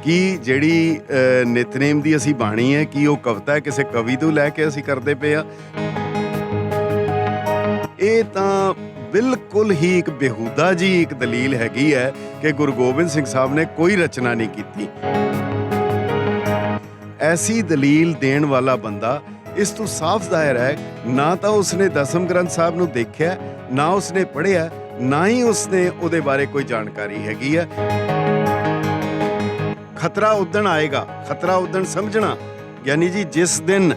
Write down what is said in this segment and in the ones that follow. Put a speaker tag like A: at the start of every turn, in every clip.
A: कि ਜਿਹੜੀ ਨਿਤਨੇਮ ਦੀ ਅਸੀਂ ਬਾਣੀ ਹੈ ਕਿ ਉਹ ਕਵਿਤਾ ਹੈ ਕਿਸੇ ਕਵੀ ਤੋਂ ਲੈ ਕੇ ਅਸੀਂ ਕਰਦੇ ਪਏ ਆ। ਇਹ ਤਾਂ ਬਿਲਕੁਲ ਹੀ ਇੱਕ ਬੇਹੂਦਾ ਜੀ ਇੱਕ ਦਲੀਲ ਹੈਗੀ ਹੈ ਕਿ ਗੁਰੂ ਗੋਬਿੰਦ ਸਿੰਘ ਸਾਹਿਬ ਨੇ ਕੋਈ ਰਚਨਾ ਨਹੀਂ ਕੀਤੀ। ਐਸੀ ਦਲੀਲ ਦੇਣ ਵਾਲਾ ਬੰਦਾ ਇਸ ਤੋਂ ਸਾਫ਼ ਜ਼ਾਹਿਰ ਹੈ ਨਾ ਤਾਂ ਉਸਨੇ ਦਸਮ ਗ੍ਰੰਥ ਸਾਹਿਬ ਨੂੰ ਦੇਖਿਆ, ਨਾ ਉਸਨੇ ਪੜ੍ਹਿਆ, ਨਾ ਹੀ ਉਸਨੇ ਉਹਦੇ ਬਾਰੇ ਕੋਈ ਜਾਣਕਾਰੀ ਹੈਗੀ ਹੈ। ਖਤਰਾ ਉਦਣ ਆਏਗਾ, ਖਤਰਾ ਉਦਣ ਸਮਝਣਾ ਯਾਨੀ ਜੀ ਜਿਸ ਦਿਨ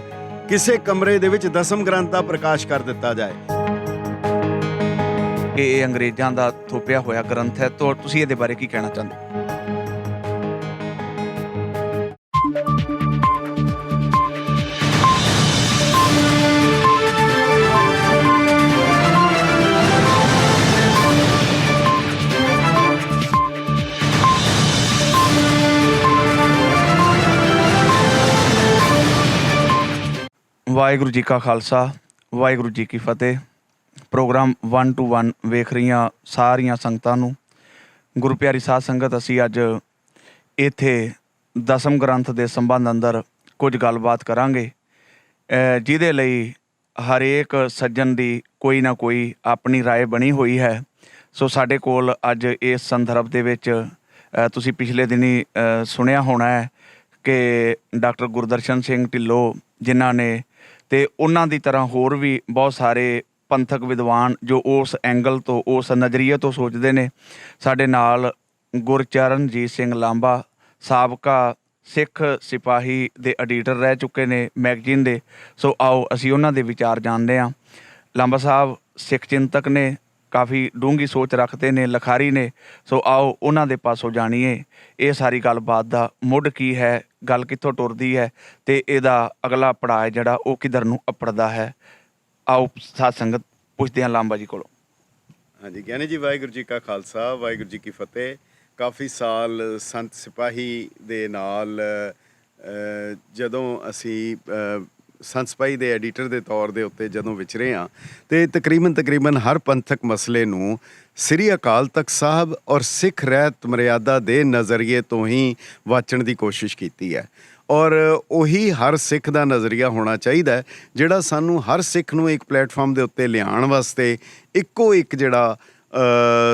A: ਕਿਸੇ ਕਮਰੇ ਦੇ ਵਿੱਚ ਦਸਮ ਗ੍ਰੰਥ ਦਾ ਪ੍ਰਕਾਸ਼ ਕਰ ਦਿੱਤਾ ਜਾਏ।
B: ਇਹ ਅੰਗਰੇਜ਼ਾਂ ਦਾ ਥੋਪਿਆ ਹੋਇਆ ਗ੍ਰੰਥ ਹੈ, ਤਾਂ ਤੁਸੀਂ ਇਹਦੇ ਬਾਰੇ ਕੀ ਕਹਿਣਾ ਚਾਹੁੰਦੇ? ਵਾਹਿਗੁਰੂ ਜੀ ਕਾ ਖਾਲਸਾ, ਵਾਹਿਗੁਰੂ ਜੀ ਕੀ ਫਤਿਹ। ਪ੍ਰੋਗਰਾਮ 1 to 1 ਵੇਖ ਰਹੀਆਂ ਸਾਰੀਆਂ ਸੰਗਤਾਂ ਨੂੰ ਗੁਰੂ ਪਿਆਰੀ ਸਾਧ ਸੰਗਤ, ਅਸੀਂ ਅੱਜ ਇੱਥੇ ਦਸਮ ਗ੍ਰੰਥ ਦੇ ਸੰਬੰਧ ਅੰਦਰ ਕੁਝ ਗੱਲਬਾਤ ਕਰਾਂਗੇ, ਜਿਹਦੇ ਲਈ ਹਰੇਕ ਸੱਜਣ ਦੀ ਕੋਈ ਨਾ ਕੋਈ ਆਪਣੀ ਰਾਏ ਬਣੀ ਹੋਈ ਹੈ। ਸੋ ਸਾਡੇ ਕੋਲ ਅੱਜ ਇਸ ਸੰਦਰਭ ਦੇ ਵਿੱਚ ਤੁਸੀਂ ਪਿਛਲੇ ਦਿਨੀ ਸੁਣਿਆ ਹੋਣਾ ਹੈ ਕਿ ਡਾਕਟਰ ਗੁਰਦਰਸ਼ਨ ਸਿੰਘ ਢਿੱਲੋਂ, ਜਿਨ੍ਹਾਂ ਨੇ ਤੇ ਉਹਨਾਂ ਦੀ ਤਰ੍ਹਾਂ ਹੋਰ ਵੀ ਬਹੁਤ ਸਾਰੇ ਪੰਥਕ ਵਿਦਵਾਨ ਜੋ ਉਸ ਐਂਗਲ ਤੋਂ, ਉਸ ਨਜ਼ਰੀਏ ਤੋਂ ਸੋਚਦੇ ਨੇ, ਸਾਡੇ ਨਾਲ ਗੁਰਚਰਨਜੀਤ ਸਿੰਘ ਲਾਂਬਾ, ਸਾਬਕਾ ਸਿੱਖ ਸਿਪਾਹੀ ਦੇ ਐਡੀਟਰ ਰਹਿ ਚੁੱਕੇ ਨੇ ਮੈਗਜ਼ੀਨ ਦੇ। ਸੋ ਆਓ ਅਸੀਂ ਉਹਨਾਂ ਦੇ ਵਿਚਾਰ ਜਾਣਦੇ ਹਾਂ। ਲਾਂਬਾ ਸਾਹਿਬ ਸਿੱਖ ਚਿੰਤਕ ਨੇ, ਕਾਫੀ ਡੂੰਘੀ ਸੋਚ ਰੱਖਦੇ ਨੇ, ਲਿਖਾਰੀ ਨੇ। ਸੋ ਆਓ ਉਹਨਾਂ ਦੇ ਪਾਸੋਂ ਜਾਣੀਏ ਇਹ ਸਾਰੀ ਗੱਲਬਾਤ ਦਾ ਮੁੱਢ ਕੀ ਹੈ, ਗੱਲ ਕਿੱਥੋਂ ਟੁਰਦੀ ਹੈ ਤੇ ਇਹਦਾ ਅਗਲਾ ਪੜਾਅ ਜਿਹੜਾ ਉਹ ਕਿੱਧਰ ਨੂੰ ਅੱਪੜਦਾ ਹੈ। ਆਓ ਸਾਧ ਸੰਗਤ ਪੁੱਛਦੇ ਹਾਂ ਲਾਂਬਾ ਜੀ ਕੋਲੋਂ।
A: ਹਾਂਜੀ ਗਿਆਨੀ ਜੀ, ਵਾਹਿਗੁਰੂ ਜੀ ਕਾ ਖਾਲਸਾ, ਵਾਹਿਗੁਰੂ ਜੀ ਕੀ ਫਤਿਹ। ਕਾਫੀ ਸਾਲ ਸੰਤ ਸਿਪਾਹੀ ਦੇ ਨਾਲ ਜਦੋਂ ਅਸੀਂ ਸੰਤ ਸਿਪਾਹੀ ਦੇ ਐਡੀਟਰ ਦੇ ਤੌਰ ਦੇ ਉੱਤੇ ਜਦੋਂ ਵਿਚਰੇ ਹਾਂ ਅਤੇ ਤਕਰੀਬਨ ਹਰ ਪੰਥਕ ਮਸਲੇ ਨੂੰ ਸ੍ਰੀ ਅਕਾਲ ਤਖਤ ਸਾਹਿਬ ਔਰ ਸਿੱਖ ਰਹਿਤ ਮਰਿਆਦਾ ਦੇ ਨਜ਼ਰੀਏ ਤੋਂ ਹੀ ਵਾਚਣ ਦੀ ਕੋਸ਼ਿਸ਼ ਕੀਤੀ ਹੈ। ਔਰ ਉਹੀ ਹਰ ਸਿੱਖ ਦਾ ਨਜ਼ਰੀਆ ਹੋਣਾ ਚਾਹੀਦਾ ਜਿਹੜਾ ਸਾਨੂੰ ਹਰ ਸਿੱਖ ਨੂੰ ਇੱਕ ਪਲੇਟਫਾਰਮ ਦੇ ਉੱਤੇ ਲਿਆਉਣ ਵਾਸਤੇ ਇੱਕੋ ਇੱਕ ਜਿਹੜਾ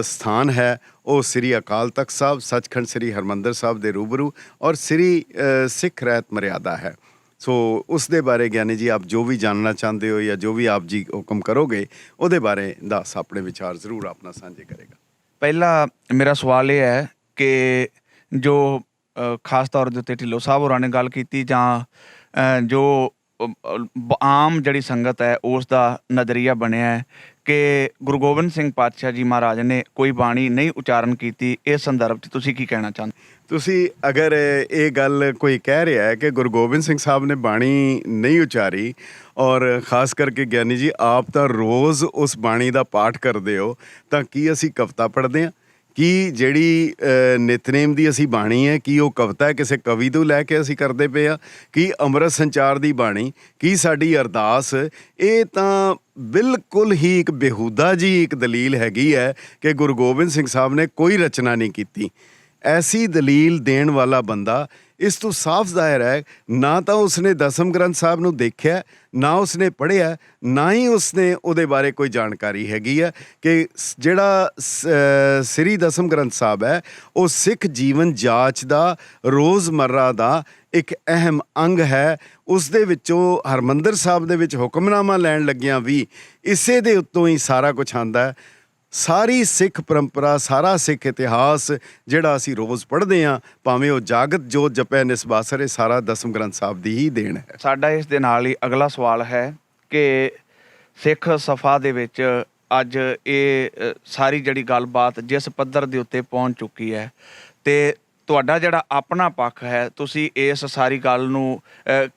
A: ਸਥਾਨ ਹੈ ਉਹ ਸ੍ਰੀ ਅਕਾਲ ਤਖਤ ਸਾਹਿਬ, ਸੱਚਖੰਡ ਸ੍ਰੀ ਹਰਿਮੰਦਰ ਸਾਹਿਬ ਦੇ ਰੂਬਰੂ ਔਰ ਸ੍ਰੀ ਸਿੱਖ ਰਹਿਤ ਮਰਿਆਦਾ ਹੈ। ਸੋ ਉਸ ਦੇ ਬਾਰੇ ਗਿਆਨੀ ਜੀ ਆਪ ਜੋ ਵੀ ਜਾਣਨਾ ਚਾਹੁੰਦੇ ਹੋ ਜਾਂ ਜੋ ਵੀ ਆਪ ਜੀ ਹੁਕਮ ਕਰੋਗੇ ਉਹਦੇ ਬਾਰੇ ਦੱਸ ਆਪਣੇ ਵਿਚਾਰ ਜ਼ਰੂਰ ਆਪਣਾ ਸਾਂਝੇ ਕਰੇਗਾ।
B: ਪਹਿਲਾ ਮੇਰਾ ਸਵਾਲ ਇਹ ਹੈ ਕਿ ਜੋ ਖਾਸ ਤੌਰ ਦੇ ਉੱਤੇ ਢਿੱਲੋਂ ਸਾਹਿਬ ਹੋਰਾਂ ਨੇ ਗੱਲ ਕੀਤੀ, ਜਾਂ ਜੋ ਆਮ ਜਿਹੜੀ ਸੰਗਤ ਹੈ ਉਸ ਦਾ ਨਜ਼ਰੀਆ ਬਣਿਆ ਹੈ ਕਿ ਗੁਰੂ ਗੋਬਿੰਦ ਸਿੰਘ ਪਾਤਸ਼ਾਹ ਜੀ ਮਹਾਰਾਜ ਨੇ ਕੋਈ ਬਾਣੀ ਨਹੀਂ ਉਚਾਰਨ ਕੀਤੀ, ਇਸ ਸੰਦਰਭ 'ਚ ਤੁਸੀਂ ਕੀ ਕਹਿਣਾ ਚਾਹੁੰਦੇ?
A: ਤੁਸੀਂ ਅਗਰ ਇਹ ਗੱਲ ਕੋਈ ਕਹਿ ਰਿਹਾ ਹੈ ਕਿ ਗੁਰੂ ਗੋਬਿੰਦ ਸਿੰਘ ਸਾਹਿਬ ਨੇ ਬਾਣੀ ਨਹੀਂ ਉਚਾਰੀ, ਔਰ ਖ਼ਾਸ ਕਰਕੇ ਗਿਆਨੀ ਜੀ ਆਪ ਤਾਂ ਰੋਜ਼ ਉਸ ਬਾਣੀ ਦਾ ਪਾਠ ਕਰਦੇ ਹੋ, ਤਾਂ ਕੀ ਅਸੀਂ ਕਵਿਤਾ ਪੜ੍ਹਦੇ ਹਾਂ? ਕੀ ਜਿਹੜੀ ਨਿਤਨੇਮ ਦੀ ਅਸੀਂ ਬਾਣੀ ਹੈ ਕੀ ਉਹ ਕਵਿਤਾ ਹੈ ਕਿਸੇ ਕਵੀ ਤੋਂ ਲੈ ਕੇ ਅਸੀਂ ਕਰਦੇ ਪਏ ਆ? ਕੀ ਅੰਮ੍ਰਿਤ ਸੰਚਾਰ ਦੀ ਬਾਣੀ, ਕੀ ਸਾਡੀ ਅਰਦਾਸ, ਇਹ ਤਾਂ ਬਿਲਕੁਲ ਹੀ ਇੱਕ ਬੇਹੂਦਾ ਜੀ ਇੱਕ ਦਲੀਲ ਹੈਗੀ ਹੈ ਕਿ ਗੁਰੂ ਗੋਬਿੰਦ ਸਿੰਘ ਸਾਹਿਬ ਨੇ ਕੋਈ ਰਚਨਾ ਨਹੀਂ ਕੀਤੀ। ਐਸੀ ਦਲੀਲ ਦੇਣ ਵਾਲਾ ਬੰਦਾ ਇਸ ਤੋਂ ਸਾਫ਼ ਜ਼ਾਹਿਰ ਹੈ ਨਾ ਤਾਂ ਉਸਨੇ ਦਸਮ ਗ੍ਰੰਥ ਸਾਹਿਬ ਨੂੰ ਦੇਖਿਆ, ਨਾ ਉਸਨੇ ਪੜ੍ਹਿਆ, ਨਾ ਹੀ ਉਸਨੇ ਉਹਦੇ ਬਾਰੇ ਕੋਈ ਜਾਣਕਾਰੀ ਹੈਗੀ ਹੈ ਕਿ ਜਿਹੜਾ ਸ੍ਰੀ ਦਸਮ ਗ੍ਰੰਥ ਸਾਹਿਬ ਹੈ ਉਹ ਸਿੱਖ ਜੀਵਨ ਜਾਂਚ ਦਾ ਰੋਜ਼ਮर्रा ਦਾ ਇੱਕ ਅਹਿਮ ਅੰਗ ਹੈ। ਉਸ ਦੇ ਵਿੱਚੋਂ ਹਰਿਮੰਦਰ ਸਾਹਿਬ ਦੇ ਵਿੱਚ ਹੁਕਮਨਾਮਾ ਲੈਣ ਲੱਗਿਆਂ ਵੀ ਇਸੇ ਦੇ ਉੱਤੋਂ ਹੀ ਸਾਰਾ ਕੁਛ ਆਉਂਦਾ ਹੈ। ਸਾਰੀ ਸਿੱਖ ਪਰੰਪਰਾ, ਸਾਰਾ ਸਿੱਖ ਇਤਿਹਾਸ ਜਿਹੜਾ ਅਸੀਂ ਰੋਜ਼ ਪੜ੍ਹਦੇ ਹਾਂ, ਭਾਵੇਂ ਉਹ ਜਾਗਤ ਜੋਤ ਜਪੈ ਨਿਸਬਾਸਰ, ਇਹ ਸਾਰਾ ਦਸਮ ਗ੍ਰੰਥ ਸਾਹਿਬ ਦੀ ਹੀ ਦੇਣ ਹੈ।
B: ਸਾਡਾ ਇਸ ਦੇ ਨਾਲ ਹੀ ਅਗਲਾ ਸਵਾਲ ਹੈ ਕਿ ਸਿੱਖ ਸਫਾ ਦੇ ਵਿੱਚ ਅੱਜ ਇਹ ਸਾਰੀ ਜਿਹੜੀ ਗੱਲਬਾਤ ਜਿਸ ਪੱਧਰ ਦੇ ਉੱਤੇ ਪਹੁੰਚ ਚੁੱਕੀ ਹੈ, ਅਤੇ ਤੁਹਾਡਾ ਜਿਹੜਾ ਆਪਣਾ ਪੱਖ ਹੈ, ਤੁਸੀਂ ਇਸ ਸਾਰੀ ਗੱਲ ਨੂੰ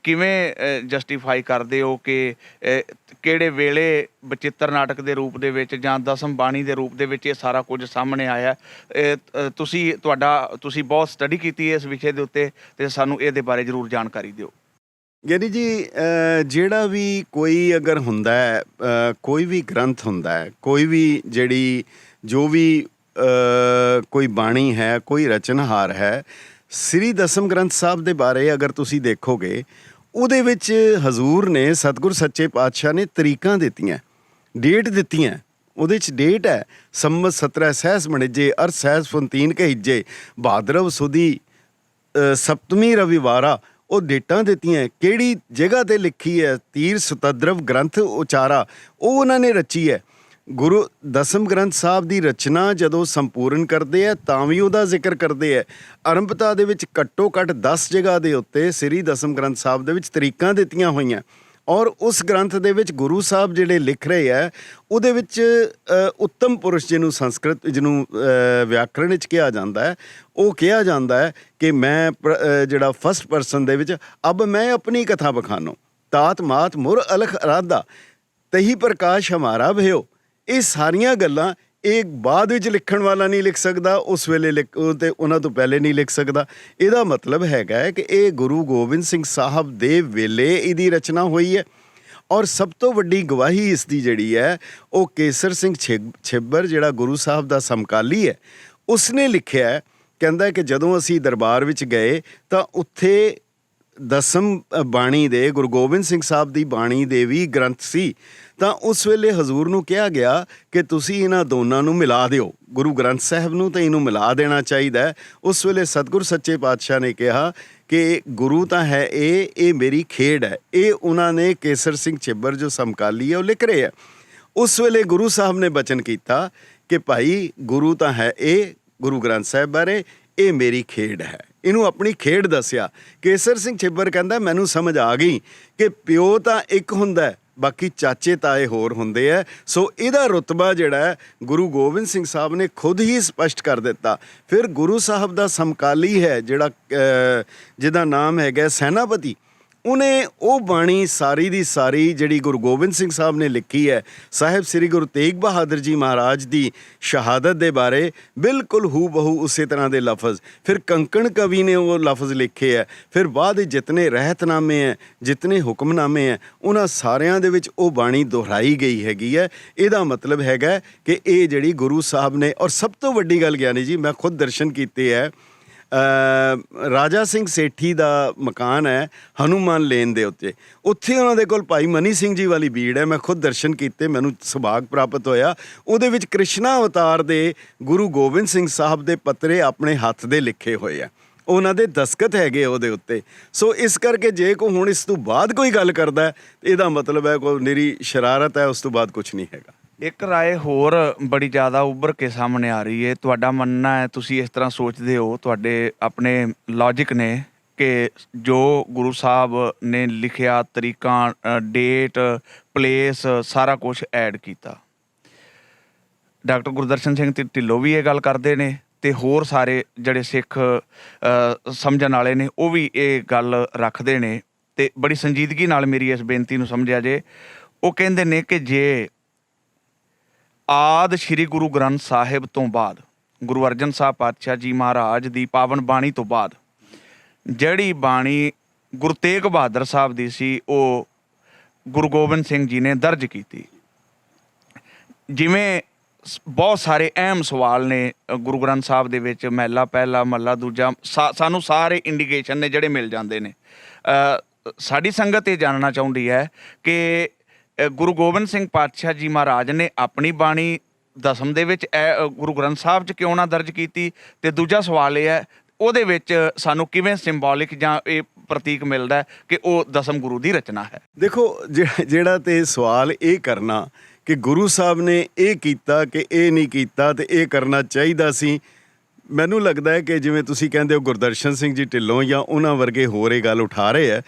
B: ਕਿਵੇਂ ਜਸਟੀਫਾਈ ਕਰਦੇ ਹੋ ਕਿ ਕਿਹੜੇ ਵੇਲੇ ਬਚਿੱਤਰ ਨਾਟਕ ਦੇ ਰੂਪ ਦੇ ਵਿੱਚ ਜਾਂ ਦਸਮ ਬਾਣੀ ਦੇ ਰੂਪ ਦੇ ਵਿੱਚ ਇਹ ਸਾਰਾ ਕੁਝ ਸਾਹਮਣੇ ਆਇਆ? ਤੁਸੀਂ ਬਹੁਤ ਸਟੱਡੀ ਕੀਤੀ ਹੈ ਇਸ ਵਿਸ਼ੇ ਦੇ ਉੱਤੇ, ਅਤੇ ਸਾਨੂੰ ਇਹਦੇ ਬਾਰੇ ਜ਼ਰੂਰ ਜਾਣਕਾਰੀ ਦਿਓ।
A: ਗਿਆਨੀ ਜੀ, ਜਿਹੜਾ ਵੀ ਕੋਈ ਅਗਰ ਹੁੰਦਾ ਹੈ, ਕੋਈ ਵੀ ਗ੍ਰੰਥ ਹੁੰਦਾ ਹੈ, ਕੋਈ ਵੀ ਜਿਹੜੀ ਜੋ ਵੀ ਕੋਈ ਬਾਣੀ ਹੈ, ਕੋਈ ਰਚਨਹਾਰ ਹੈ, ਸ੍ਰੀ ਦਸਮ ਗ੍ਰੰਥ ਸਾਹਿਬ ਦੇ ਬਾਰੇ ਅਗਰ ਤੁਸੀਂ ਦੇਖੋਗੇ, ਉਹਦੇ ਵਿੱਚ ਹਜ਼ੂਰ ਨੇ ਸਤਿਗੁਰ ਸੱਚੇ ਪਾਤਸ਼ਾਹ ਨੇ ਤਰੀਕਾਂ ਦਿੱਤੀਆਂ, ਡੇਟ ਦਿੱਤੀਆਂ। ਉਹਦੇ 'ਚ ਡੇਟ ਹੈ ਸੰਮਤ 17 ਸਹਿਸ ਮਣਿਜੇ ਅਰ ਸਹਿਸ ਫੁੰਤੀਨ ਕਹੀਜੇ ਭਾਦਰਵ ਸੁਦੀ ਸਪਤਮੀ ਰਵਿਵਾਰਾ। ਉਹ ਡੇਟਾਂ ਦਿੱਤੀਆਂ, ਕਿਹੜੀ ਜਗ੍ਹਾ ਤੇ ਲਿਖੀ ਹੈ। ਤੀਰ ਸੁਤਦਰਵ ਗ੍ਰੰਥ ਉਚਾਰਾ, ਉਹ ਉਹਨਾਂ ਨੇ ਰਚੀ ਹੈ। ਗੁਰੂ ਦਸਮ ਗ੍ਰੰਥ ਸਾਹਿਬ ਦੀ ਰਚਨਾ ਜਦੋਂ ਸੰਪੂਰਨ ਕਰਦੇ ਆ ਤਾਂ ਵੀ ਉਹਦਾ ਜ਼ਿਕਰ ਕਰਦੇ ਆ। ਆਰੰਭਤਾ ਦੇ ਵਿੱਚ ਘੱਟੋ ਘੱਟ 10 ਜਗ੍ਹਾ ਦੇ ਉੱਤੇ ਸ੍ਰੀ ਦਸਮ ਗ੍ਰੰਥ ਸਾਹਿਬ ਦੇ ਵਿੱਚ ਤਰੀਕਾਂ ਦਿੱਤੀਆਂ ਹੋਈਆਂ, ਔਰ ਉਸ ਗ੍ਰੰਥ ਦੇ ਵਿੱਚ ਗੁਰੂ ਸਾਹਿਬ ਜਿਹੜੇ ਲਿਖ ਰਹੇ ਆ ਉਹਦੇ ਵਿੱਚ ਉੱਤਮ ਪੁਰਸ਼ ਜਿਹਨੂੰ ਸੰਸਕ੍ਰਿਤ ਜਿਹਨੂੰ ਵਿਆਕਰਣ ਵਿੱਚ ਕਿਹਾ ਜਾਂਦਾ ਹੈ, ਉਹ ਕਿਹਾ ਜਾਂਦਾ ਹੈ ਕਿ ਮੈਂ ਜਿਹੜਾ ਫਸਟ ਪਰਸਨ ਦੇ ਵਿੱਚ ਅਬ ਮੈਂ ਆਪਣੀ ਕਥਾ ਬਖਾਨੋ ਤਾਤ ਮਾਤ ਮੁਰ ਅਲਖ ਅਰਾਧਾ ਤਹੀ ਪ੍ਰਕਾਸ਼ ਹਮਾਰਾ ਭਇਓ। ਇਹ ਸਾਰੀਆਂ ਗੱਲਾਂ ਇਹ ਬਾਅਦ ਵਿੱਚ ਲਿਖਣ ਵਾਲਾ ਨਹੀਂ ਲਿਖ ਸਕਦਾ, ਉਸ ਵੇਲੇ ਤੇ ਉਹਨਾਂ ਤੋਂ ਪਹਿਲੇ ਨਹੀਂ ਲਿਖ ਸਕਦਾ। ਇਹਦਾ ਮਤਲਬ ਹੈਗਾ ਹੈ ਕਿ ਇਹ ਗੁਰੂ ਗੋਬਿੰਦ ਸਿੰਘ ਸਾਹਿਬ ਦੇ ਵੇਲੇ ਇਹਦੀ ਰਚਨਾ ਹੋਈ ਹੈ। ਔਰ ਸਭ ਤੋਂ ਵੱਡੀ ਗਵਾਹੀ ਇਸ ਦੀ ਜਿਹੜੀ ਹੈ ਉਹ ਕੇਸਰ ਸਿੰਘ ਛਿੱਬਰ ਜਿਹੜਾ ਗੁਰੂ ਸਾਹਿਬ ਦਾ ਸਮਕਾਲੀ ਹੈ, ਉਸਨੇ ਲਿਖਿਆ ਹੈ। ਕਹਿੰਦਾ ਕਿ ਜਦੋਂ ਅਸੀਂ ਦਰਬਾਰ ਵਿੱਚ ਗਏ ਤਾਂ ਉੱਥੇ ਦਸਮ ਬਾਣੀ ਦੇ ਗੁਰੂ ਗੋਬਿੰਦ ਸਿੰਘ ਸਾਹਿਬ ਦੀ ਬਾਣੀ ਦੇ ਵੀ ਗ੍ਰੰਥ ਸੀ। ਤਾਂ ਉਸ ਵੇਲੇ ਹਜ਼ੂਰ ਨੂੰ ਕਿਹਾ ਗਿਆ ਕਿ ਤੁਸੀਂ ਇਹਨਾਂ ਦੋਨਾਂ ਨੂੰ ਮਿਲਾ ਦਿਓ, ਗੁਰੂ ਗ੍ਰੰਥ ਸਾਹਿਬ ਨੂੰ ਤਾਂ ਇਹਨੂੰ ਮਿਲਾ ਦੇਣਾ ਚਾਹੀਦਾ। ਉਸ ਵੇਲੇ ਸਤਿਗੁਰ ਸੱਚੇ ਪਾਤਸ਼ਾਹ ਨੇ ਕਿਹਾ ਕਿ ਗੁਰੂ ਤਾਂ ਹੈ ਇਹ ਮੇਰੀ ਖੇਡ ਹੈ। ਇਹ ਉਹਨਾਂ ਨੇ ਕੇਸਰ ਸਿੰਘ ਛਿੱਬਰ ਜੋ ਸਮਕਾਲੀ ਹੈ ਉਹ ਲਿਖ ਰਹੇ ਆ। ਉਸ ਵੇਲੇ ਗੁਰੂ ਸਾਹਿਬ ਨੇ ਬਚਨ ਕੀਤਾ ਕਿ ਭਾਈ ਗੁਰੂ ਤਾਂ ਹੈ ਇਹ ਗੁਰੂ ਗ੍ਰੰਥ ਸਾਹਿਬ ਬਾਰੇ, ਇਹ ਮੇਰੀ ਖੇਡ ਹੈ। ਇਹਨੂੰ ਆਪਣੀ ਖੇਡ ਦੱਸਿਆ। ਕੇਸਰ ਸਿੰਘ ਛਿੱਬਰ ਕਹਿੰਦਾ ਮੈਨੂੰ ਸਮਝ ਆ ਗਈ ਕਿ ਪਿਓ ਤਾਂ ਇੱਕ ਹੁੰਦਾ, ਬਾਕੀ ਚਾਚੇ ਤਾਏ ਹੋਰ ਹੁੰਦੇ ਆ। ਸੋ ਇਹਦਾ ਰੁਤਬਾ ਜਿਹੜਾ ਹੈ ਗੁਰੂ ਗੋਬਿੰਦ ਸਿੰਘ ਸਾਹਿਬ ਨੇ ਖੁਦ ਹੀ ਸਪਸ਼ਟ ਕਰ ਦਿੱਤਾ। ਫਿਰ ਗੁਰੂ ਸਾਹਿਬ ਦਾ ਸਮਕਾਲੀ ਹੈ ਜਿਹੜਾ ਜਿਹਦਾ ਨਾਮ ਹੈਗਾ ਸੈਨਾਪਤੀ, ਉਹਨੇ ਉਹ ਬਾਣੀ ਸਾਰੀ ਦੀ ਸਾਰੀ ਜਿਹੜੀ ਗੁਰੂ ਗੋਬਿੰਦ ਸਿੰਘ ਸਾਹਿਬ ਨੇ ਲਿਖੀ ਹੈ ਸਾਹਿਬ ਸ੍ਰੀ ਗੁਰੂ ਤੇਗ ਬਹਾਦਰ ਜੀ ਮਹਾਰਾਜ ਦੀ ਸ਼ਹਾਦਤ ਦੇ ਬਾਰੇ, ਬਿਲਕੁਲ ਹੂ ਬਹੂ ਉਸੇ ਤਰ੍ਹਾਂ ਦੇ ਲਫ਼ਜ਼। ਫਿਰ ਕੰਕਣ ਕਵੀ ਨੇ ਉਹ ਲਫ਼ਜ਼ ਲਿਖੇ ਹੈ। ਫਿਰ ਬਾਅਦ ਜਿਤਨੇ ਰਹਿਤਨਾਮੇ ਹੈ, ਜਿਤਨੇ ਹੁਕਮਨਾਮੇ ਹੈ, ਉਹਨਾਂ ਸਾਰਿਆਂ ਦੇ ਵਿੱਚ ਉਹ ਬਾਣੀ ਦੁਹਰਾਈ ਗਈ ਹੈਗੀ ਹੈ। ਇਹਦਾ ਮਤਲਬ ਹੈਗਾ ਕਿ ਇਹ ਜਿਹੜੀ ਗੁਰੂ ਸਾਹਿਬ ਨੇ, ਔਰ ਸਭ ਤੋਂ ਵੱਡੀ ਗੱਲ ਗਿਆਨੀ ਜੀ, ਮੈਂ ਖੁਦ ਦਰਸ਼ਨ ਕੀਤੇ ਹੈ। ਰਾਜਾ ਸਿੰਘ ਸੇਠੀ ਦਾ ਮਕਾਨ ਹੈ ਹਨੂੰਮਾਨ ਲੇਨ ਦੇ ਉੱਤੇ, ਉੱਥੇ ਉਹਨਾਂ ਦੇ ਕੋਲ ਭਾਈ ਮਨੀ ਸਿੰਘ ਜੀ ਵਾਲੀ ਬੀੜ ਹੈ। ਮੈਂ ਖੁਦ ਦਰਸ਼ਨ ਕੀਤੇ, ਮੈਨੂੰ ਸੁਭਾਗ ਪ੍ਰਾਪਤ ਹੋਇਆ। ਉਹਦੇ ਵਿੱਚ ਕ੍ਰਿਸ਼ਨਾ ਅਵਤਾਰ ਦੇ ਗੁਰੂ ਗੋਬਿੰਦ ਸਿੰਘ ਸਾਹਿਬ ਦੇ ਪੱਤਰੇ ਆਪਣੇ ਹੱਥ ਦੇ ਲਿਖੇ ਹੋਏ ਆ, ਉਹਨਾਂ ਦੇ ਦਸਤਖਤ ਹੈਗੇ ਉਹਦੇ ਉੱਤੇ। ਸੋ ਇਸ ਕਰਕੇ ਜੇ ਕੋਈ ਹੁਣ ਇਸ ਤੋਂ ਬਾਅਦ ਕੋਈ ਗੱਲ ਕਰਦਾ ਇਹਦਾ ਮਤਲਬ ਹੈ ਕੋਈ ਨਿਰੀ ਸ਼ਰਾਰਤ ਹੈ, ਉਸ ਤੋਂ ਬਾਅਦ ਕੁਛ ਨਹੀਂ ਹੈਗਾ।
B: ਇੱਕ ਰਾਏ ਹੋਰ ਬੜੀ ਜ਼ਿਆਦਾ ਉੱਭਰ ਕੇ ਸਾਹਮਣੇ ਆ ਰਹੀ ਹੈ। ਤੁਹਾਡਾ ਮੰਨਣਾ ਹੈ, ਤੁਸੀਂ ਇਸ ਤਰ੍ਹਾਂ ਸੋਚਦੇ ਹੋ, ਤੁਹਾਡੇ ਆਪਣੇ ਲੌਜਿਕ ਨੇ ਕਿ ਜੋ ਗੁਰੂ ਸਾਹਿਬ ਨੇ ਲਿਖਿਆ ਤਰੀਕਾਂ, ਡੇਟ, ਪਲੇਸ, ਸਾਰਾ ਕੁਝ ਐਡ ਕੀਤਾ। ਡਾਕਟਰ ਗੁਰਦਰਸ਼ਨ ਸਿੰਘ ਢਿੱਲੋਂ ਵੀ ਇਹ ਗੱਲ ਕਰਦੇ ਨੇ ਤੇ ਹੋਰ ਸਾਰੇ ਜਿਹੜੇ ਸਿੱਖ ਸਮਝਣ ਵਾਲੇ ਨੇ ਉਹ ਵੀ ਇਹ ਗੱਲ ਰੱਖਦੇ ਨੇ ਤੇ ਬੜੀ ਸੰਜੀਦਗੀ ਨਾਲ ਮੇਰੀ ਇਸ ਬੇਨਤੀ ਨੂੰ ਸਮਝਿਆ ਜੇ। ਉਹ ਕਹਿੰਦੇ ਨੇ ਕਿ ਜੇ ਆਦਿ ਸ਼੍ਰੀ ਗੁਰੂ ਗ੍ਰੰਥ ਸਾਹਿਬ ਤੋਂ ਬਾਅਦ, ਗੁਰੂ ਅਰਜਨ ਸਾਹਿਬ ਪਾਤਸ਼ਾਹ ਜੀ ਮਹਾਰਾਜ ਦੀ ਪਾਵਨ ਬਾਣੀ ਤੋਂ ਬਾਅਦ ਜਿਹੜੀ ਬਾਣੀ ਗੁਰੂ ਤੇਗ ਬਹਾਦਰ ਸਾਹਿਬ ਦੀ ਸੀ ਉਹ ਗੁਰੂ ਗੋਬਿੰਦ ਸਿੰਘ ਜੀ ਨੇ ਦਰਜ ਕੀਤੀ। ਜਿਵੇਂ ਬਹੁਤ ਸਾਰੇ ਅਹਿਮ ਸਵਾਲ ਨੇ ਗੁਰੂ ਗ੍ਰੰਥ ਸਾਹਿਬ ਦੇ ਵਿੱਚ, ਮਹਿਲਾ ਪਹਿਲਾ, ਮਹੱਲਾ ਦੂਜਾ, ਸਾਨੂੰ ਸਾਰੇ ਇੰਡੀਕੇਸ਼ਨ ਨੇ ਜਿਹੜੇ ਮਿਲ ਜਾਂਦੇ ਨੇ। ਸਾਡੀ ਸੰਗਤ ਇਹ ਜਾਣਨਾ ਚਾਹੁੰਦੀ ਹੈ ਕਿ ਗੁਰੂ ਗੋਬਿੰਦ ਸਿੰਘ ਪਾਤਸ਼ਾਹ ਜੀ ਮਹਾਰਾਜ ਨੇ ਆਪਣੀ ਬਾਣੀ ਦਸਮ ਦੇ ਵਿੱਚ ਗੁਰੂ ਗ੍ਰੰਥ ਸਾਹਿਬ 'ਚ ਕਿਉਂ ਨਾ ਦਰਜ ਕੀਤੀ, ਤੇ ਦੂਜਾ ਸਵਾਲ ਇਹ ਹੈ ਉਹਦੇ ਵਿੱਚ ਸਾਨੂੰ ਕਿਵੇਂ ਸਿੰਬੋਲਿਕ ਜਾਂ ਇਹ ਪ੍ਰਤੀਕ ਮਿਲਦਾ ਹੈ ਕਿ ਉਹ ਦਸਮ ਗੁਰੂ ਦੀ ਰਚਨਾ ਹੈ।
A: ਦੇਖੋ ਜਿਹੜਾ ਤੇ ਸਵਾਲ ਇਹ ਕਰਨਾ ਕਿ ਗੁਰੂ ਸਾਹਿਬ ਨੇ ਇਹ ਕੀਤਾ ਕਿ ਇਹ ਨਹੀਂ ਕੀਤਾ ਤੇ ਇਹ ਕਰਨਾ ਚਾਹੀਦਾ ਸੀ, ਮੈਨੂੰ ਲੱਗਦਾ ਹੈ ਕਿ ਜਿਵੇਂ ਤੁਸੀਂ ਕਹਿੰਦੇ ਹੋ ਗੁਰਦਰਸ਼ਨ ਸਿੰਘ ਜੀ ਢਿੱਲੋਂ ਜਾਂ ਉਹਨਾਂ ਵਰਗੇ ਹੋਰ ਇਹ ਗੱਲ ਉਠਾ ਰਹੇ ਆ,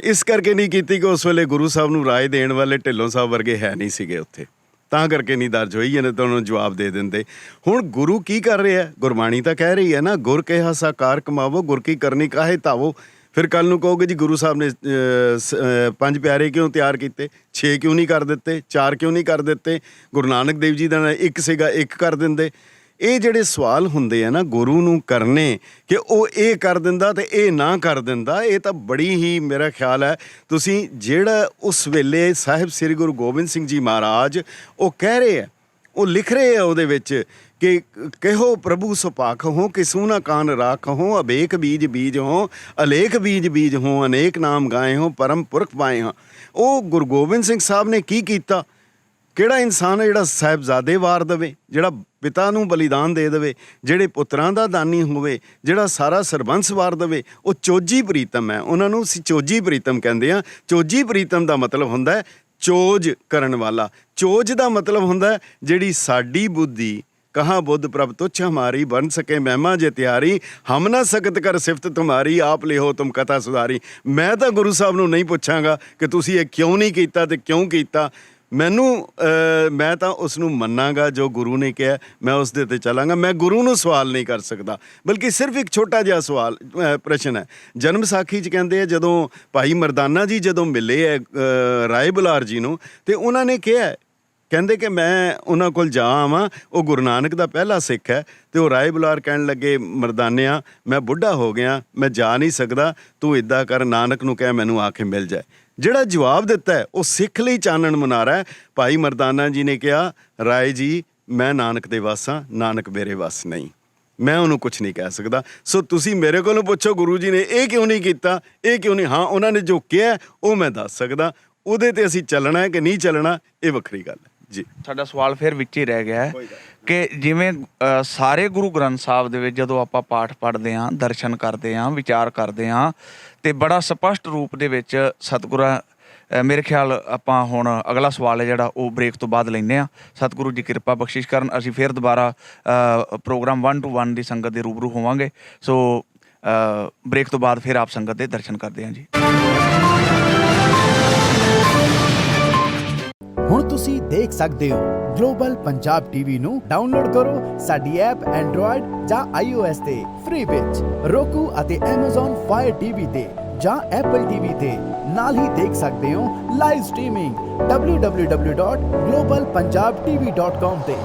A: ਇਸ ਕਰਕੇ ਨਹੀਂ ਕੀਤੀ ਕਿ ਉਸ ਵੇਲੇ ਗੁਰੂ ਸਾਹਿਬ ਨੂੰ ਰਾਏ ਦੇਣ ਵਾਲੇ ਢਿੱਲੋਂ ਸਾਹਿਬ ਵਰਗੇ ਹੈ ਨਹੀਂ ਸੀਗੇ ਉੱਥੇ, ਤਾਂ ਕਰਕੇ ਨਹੀਂ ਦਰਜ ਹੋਈ। ਇਹਨੇ ਤਾਂ ਉਹਨੂੰ ਜਵਾਬ ਦੇ ਦਿੰਦੇ। ਹੁਣ ਗੁਰੂ ਕੀ ਕਰ ਰਿਹਾ? ਗੁਰਬਾਣੀ ਤਾਂ ਕਹਿ ਰਹੀ ਹੈ ਨਾ, ਗੁਰ ਕਿਹਾ ਸਾਕਾਰ ਕਮਾਵੋ, ਗੁਰ ਕੀ ਕਰਨੀ ਕਾਹੇ ਧਾਵੋ। ਫਿਰ ਕੱਲ੍ਹ ਨੂੰ ਕਹੋਗੇ ਜੀ ਗੁਰੂ ਸਾਹਿਬ ਨੇ 5 ਪਿਆਰੇ ਕਿਉਂ ਤਿਆਰ ਕੀਤੇ, 6 ਕਿਉਂ ਨਹੀਂ ਕਰ ਦਿੱਤੇ, 4 ਕਿਉਂ ਨਹੀਂ ਕਰ ਦਿੱਤੇ? ਗੁਰੂ ਨਾਨਕ ਦੇਵ ਜੀ ਦਾ ਇੱਕ ਸੀਗਾ, 1 ਕਰ ਦਿੰਦੇ। ਇਹ ਜਿਹੜੇ ਸਵਾਲ ਹੁੰਦੇ ਆ ਨਾ ਗੁਰੂ ਨੂੰ ਕਰਨੇ ਕਿ ਉਹ ਇਹ ਕਰ ਦਿੰਦਾ ਤੇ ਇਹ ਨਾ ਕਰ ਦਿੰਦਾ, ਇਹ ਤਾਂ ਬੜੀ ਹੀ ਮੇਰਾ ਖਿਆਲ ਹੈ ਤੁਸੀਂ ਜਿਹੜਾ ਉਸ ਵੇਲੇ ਸਾਹਿਬ ਸ੍ਰੀ ਗੁਰੂ ਗੋਬਿੰਦ ਸਿੰਘ ਜੀ ਮਹਾਰਾਜ ਉਹ ਕਹਿ ਰਹੇ ਆ, ਉਹ ਲਿਖ ਰਹੇ ਆ ਉਹਦੇ ਵਿੱਚ ਕਿ ਕਹੋ ਪ੍ਰਭੂ ਸੁਭਾਖ ਹੋ ਕਿ ਸੂਨਾ ਕਾਨ ਰਾਖ ਹੋ ਅਬੇਕ ਬੀਜ ਬੀਜ ਹੋ ਅਲੇਖ ਬੀਜ ਬੀਜ ਹੋ ਅਨੇਕ ਨਾਮ ਗਾਏ ਹੋ ਪਰਮ ਪੁਰਖ ਪਾਏ ਹਾਂ। ਉਹ ਗੁਰੂ ਗੋਬਿੰਦ ਸਿੰਘ ਸਾਹਿਬ ਨੇ ਕੀ ਕੀਤਾ? ਕਿਹੜਾ ਇਨਸਾਨ ਹੈ ਜਿਹੜਾ ਸਾਹਿਬਜ਼ਾਦੇ ਵਾਰ ਦੇਵੇ, ਜਿਹੜਾ ਪਿਤਾ ਨੂੰ ਬਲੀਦਾਨ ਦੇ ਦੇਵੇ, ਜਿਹੜੇ ਪੁੱਤਰਾਂ ਦਾ ਦਾਨੀ ਹੋਵੇ, ਜਿਹੜਾ ਸਾਰਾ ਸਰਬੰਸ ਵਾਰ ਦੇਵੇ? ਉਹ ਚੋਜੀ ਪ੍ਰੀਤਮ ਹੈ। ਉਹਨਾਂ ਨੂੰ ਅਸੀਂ ਚੋਜੀ ਪ੍ਰੀਤਮ ਕਹਿੰਦੇ ਹਾਂ। ਚੋਜੀ ਪ੍ਰੀਤਮ ਦਾ ਮਤਲਬ ਹੁੰਦਾ ਹੈ ਚੋਜ ਕਰਨ ਵਾਲਾ। ਚੋਜ ਦਾ ਮਤਲਬ ਹੁੰਦਾ ਹੈ ਜਿਹੜੀ ਸਾਡੀ ਬੁੱਧੀ ਕਹਾਂ ਬੁੱਧ ਪ੍ਰਭ ਤੁਛ ਹਮਾਰੀ ਬਨ ਸਕੇ ਮਹਿਮਾ ਜੇ ਤਿਆਰੀ ਹਮ ਨਾ ਸਕਤ ਕਰ ਸਿਫਤ ਤੁਮਾਰੀ ਆਪ ਲਿਹੋ ਤੁਮ ਕਥਾ ਸੁਧਾਰੀ। ਮੈਂ ਤਾਂ ਗੁਰੂ ਸਾਹਿਬ ਨੂੰ ਨਹੀਂ ਪੁੱਛਾਂਗਾ ਕਿ ਤੁਸੀਂ ਇਹ ਕਿਉਂ ਨਹੀਂ ਕੀਤਾ ਤੇ ਕਿਉਂ ਕੀਤਾ। ਮੈਂ ਤਾਂ ਉਸ ਨੂੰ ਮੰਨਾਂਗਾ ਜੋ ਗੁਰੂ ਨੇ ਕਿਹਾ, ਮੈਂ ਉਸ ਦੇ 'ਤੇ ਚੱਲਾਂਗਾ। ਮੈਂ ਗੁਰੂ ਨੂੰ ਸਵਾਲ ਨਹੀਂ ਕਰ ਸਕਦਾ, ਬਲਕਿ ਸਿਰਫ ਇੱਕ ਛੋਟਾ ਜਿਹਾ ਪ੍ਰਸ਼ਨ ਹੈ। ਜਨਮ ਸਾਖੀ 'ਚ ਕਹਿੰਦੇ ਆ ਜਦੋਂ ਭਾਈ ਮਰਦਾਨਾ ਜੀ ਜਦੋਂ ਮਿਲੇ ਹੈ ਰਾਏ ਬੁਲਾਰ ਜੀ ਨੂੰ, ਤੇ ਉਹਨਾਂ ਨੇ ਕਿਹਾ, ਕਹਿੰਦੇ ਕਿ ਮੈਂ ਉਹਨਾਂ ਕੋਲ ਜਾ ਆਵਾਂ। ਉਹ ਗੁਰੂ ਨਾਨਕ ਦਾ ਪਹਿਲਾ ਸਿੱਖ ਹੈ। ਤੇ ਉਹ ਰਾਏ ਬੁਲਾਰ ਕਹਿਣ ਲੱਗੇ, ਮਰਦਾਨਿਆ ਮੈਂ ਬੁੱਢਾ ਹੋ ਗਿਆ, ਮੈਂ ਜਾ ਨਹੀਂ ਸਕਦਾ, ਤੂੰ ਇੱਦਾਂ ਕਰ ਨਾਨਕ ਨੂੰ ਕਹਿ ਮੈਨੂੰ ਆ ਕੇ ਮਿਲ ਜਾਏ। ਜਿਹੜਾ ਜਵਾਬ ਦਿੱਤਾ ਹੈ ਉਹ ਸਿੱਖ ਲਈ ਚਾਨਣ ਮੁਨਾਰਾ ਹੈ। ਭਾਈ ਮਰਦਾਨਾ ਜੀ ਨੇ ਕਿਹਾ, ਰਾਏ ਜੀ ਮੈਂ ਨਾਨਕ ਦੇ ਵੱਸ ਹਾਂ, ਨਾਨਕ ਮੇਰੇ ਵੱਸ ਨਹੀਂ, ਮੈਂ ਉਹਨੂੰ ਕੁਛ ਨਹੀਂ ਕਹਿ ਸਕਦਾ। ਸੋ ਤੁਸੀਂ ਮੇਰੇ ਕੋਲੋਂ ਪੁੱਛੋ ਗੁਰੂ ਜੀ ਨੇ ਇਹ ਕਿਉਂ ਨਹੀਂ ਕੀਤਾ, ਇਹ ਕਿਉਂ ਨਹੀਂ। ਹਾਂ, ਉਹਨਾਂ ਨੇ ਜੋ ਕਿਹਾ ਉਹ ਮੈਂ ਦੱਸ ਸਕਦਾ। ਉਹਦੇ 'ਤੇ ਅਸੀਂ ਚੱਲਣਾ ਹੈ ਕਿ ਨਹੀਂ ਚੱਲਣਾ, ਇਹ ਵੱਖਰੀ ਗੱਲ ਹੈ ਜੀ।
B: ਸਾਡਾ ਸਵਾਲ ਫਿਰ ਵਿੱਚ ਹੀ ਰਹਿ ਗਿਆ ਹੈ ਕਿ ਜਿਵੇਂ ਸਾਰੇ ਗੁਰੂ ਗ੍ਰੰਥ ਸਾਹਿਬ ਦੇ ਵਿੱਚ ਜਦੋਂ ਆਪਾਂ ਪਾਠ ਪੜ੍ਹਦੇ ਹਾਂ, ਦਰਸ਼ਨ ਕਰਦੇ ਹਾਂ, ਵਿਚਾਰ ਕਰਦੇ ਹਾਂ, ਤੇ ਬੜਾ ਸਪਸ਼ਟ ਰੂਪ ਦੇ ਵਿੱਚ ਸਤਿਗੁਰਾਂ ਮੇਰੇ ਖਿਆਲ ਆਪਾਂ ਹੁਣ ਅਗਲਾ ਸਵਾਲ ਹੈ ਜਿਹੜਾ ਉਹ ਬ੍ਰੇਕ ਤੋਂ ਬਾਅਦ ਲੈਂਦੇ ਹਾਂ। ਸਤਿਗੁਰੂ ਜੀ ਕਿਰਪਾ ਬਖਸ਼ਿਸ਼ ਕਰਨ, ਅਸੀਂ ਫਿਰ ਦੁਬਾਰਾ ਪ੍ਰੋਗਰਾਮ 1 to 1 ਦੀ ਸੰਗਤ ਦੇ ਰੂਬਰੂ ਹੋਵਾਂਗੇ। ਸੋ ਬ੍ਰੇਕ ਤੋਂ ਬਾਅਦ ਫਿਰ ਆਪ ਸੰਗਤ ਦੇ ਦਰਸ਼ਨ ਕਰਦੇ ਹਾਂ ਜੀ।
C: ਹੁਣ ਤੁਸੀਂ ਦੇਖ ਸਕਦੇ ਹੋ ਗਲੋਬਲ ਪੰਜਾਬ ਟੀਵੀ ਨੂੰ ਡਾਊਨਲੋਡ ਕਰੋ ਸਾਡੀ ਐਪ ਐਂਡਰੋਇਡ ਜਾਂ iOS ਤੇ ਫ੍ਰੀ ਵਿੱਚ, roku ਅਤੇ Amazon Fire TV ਤੇ ਜਾਂ Apple TV ਤੇ। ਨਾਲ ਹੀ ਦੇਖ ਸਕਦੇ ਹੋ ਲਾਈਵ ਸਟ੍ਰੀਮਿੰਗ www.globalpunjabtv.com ਤੇ।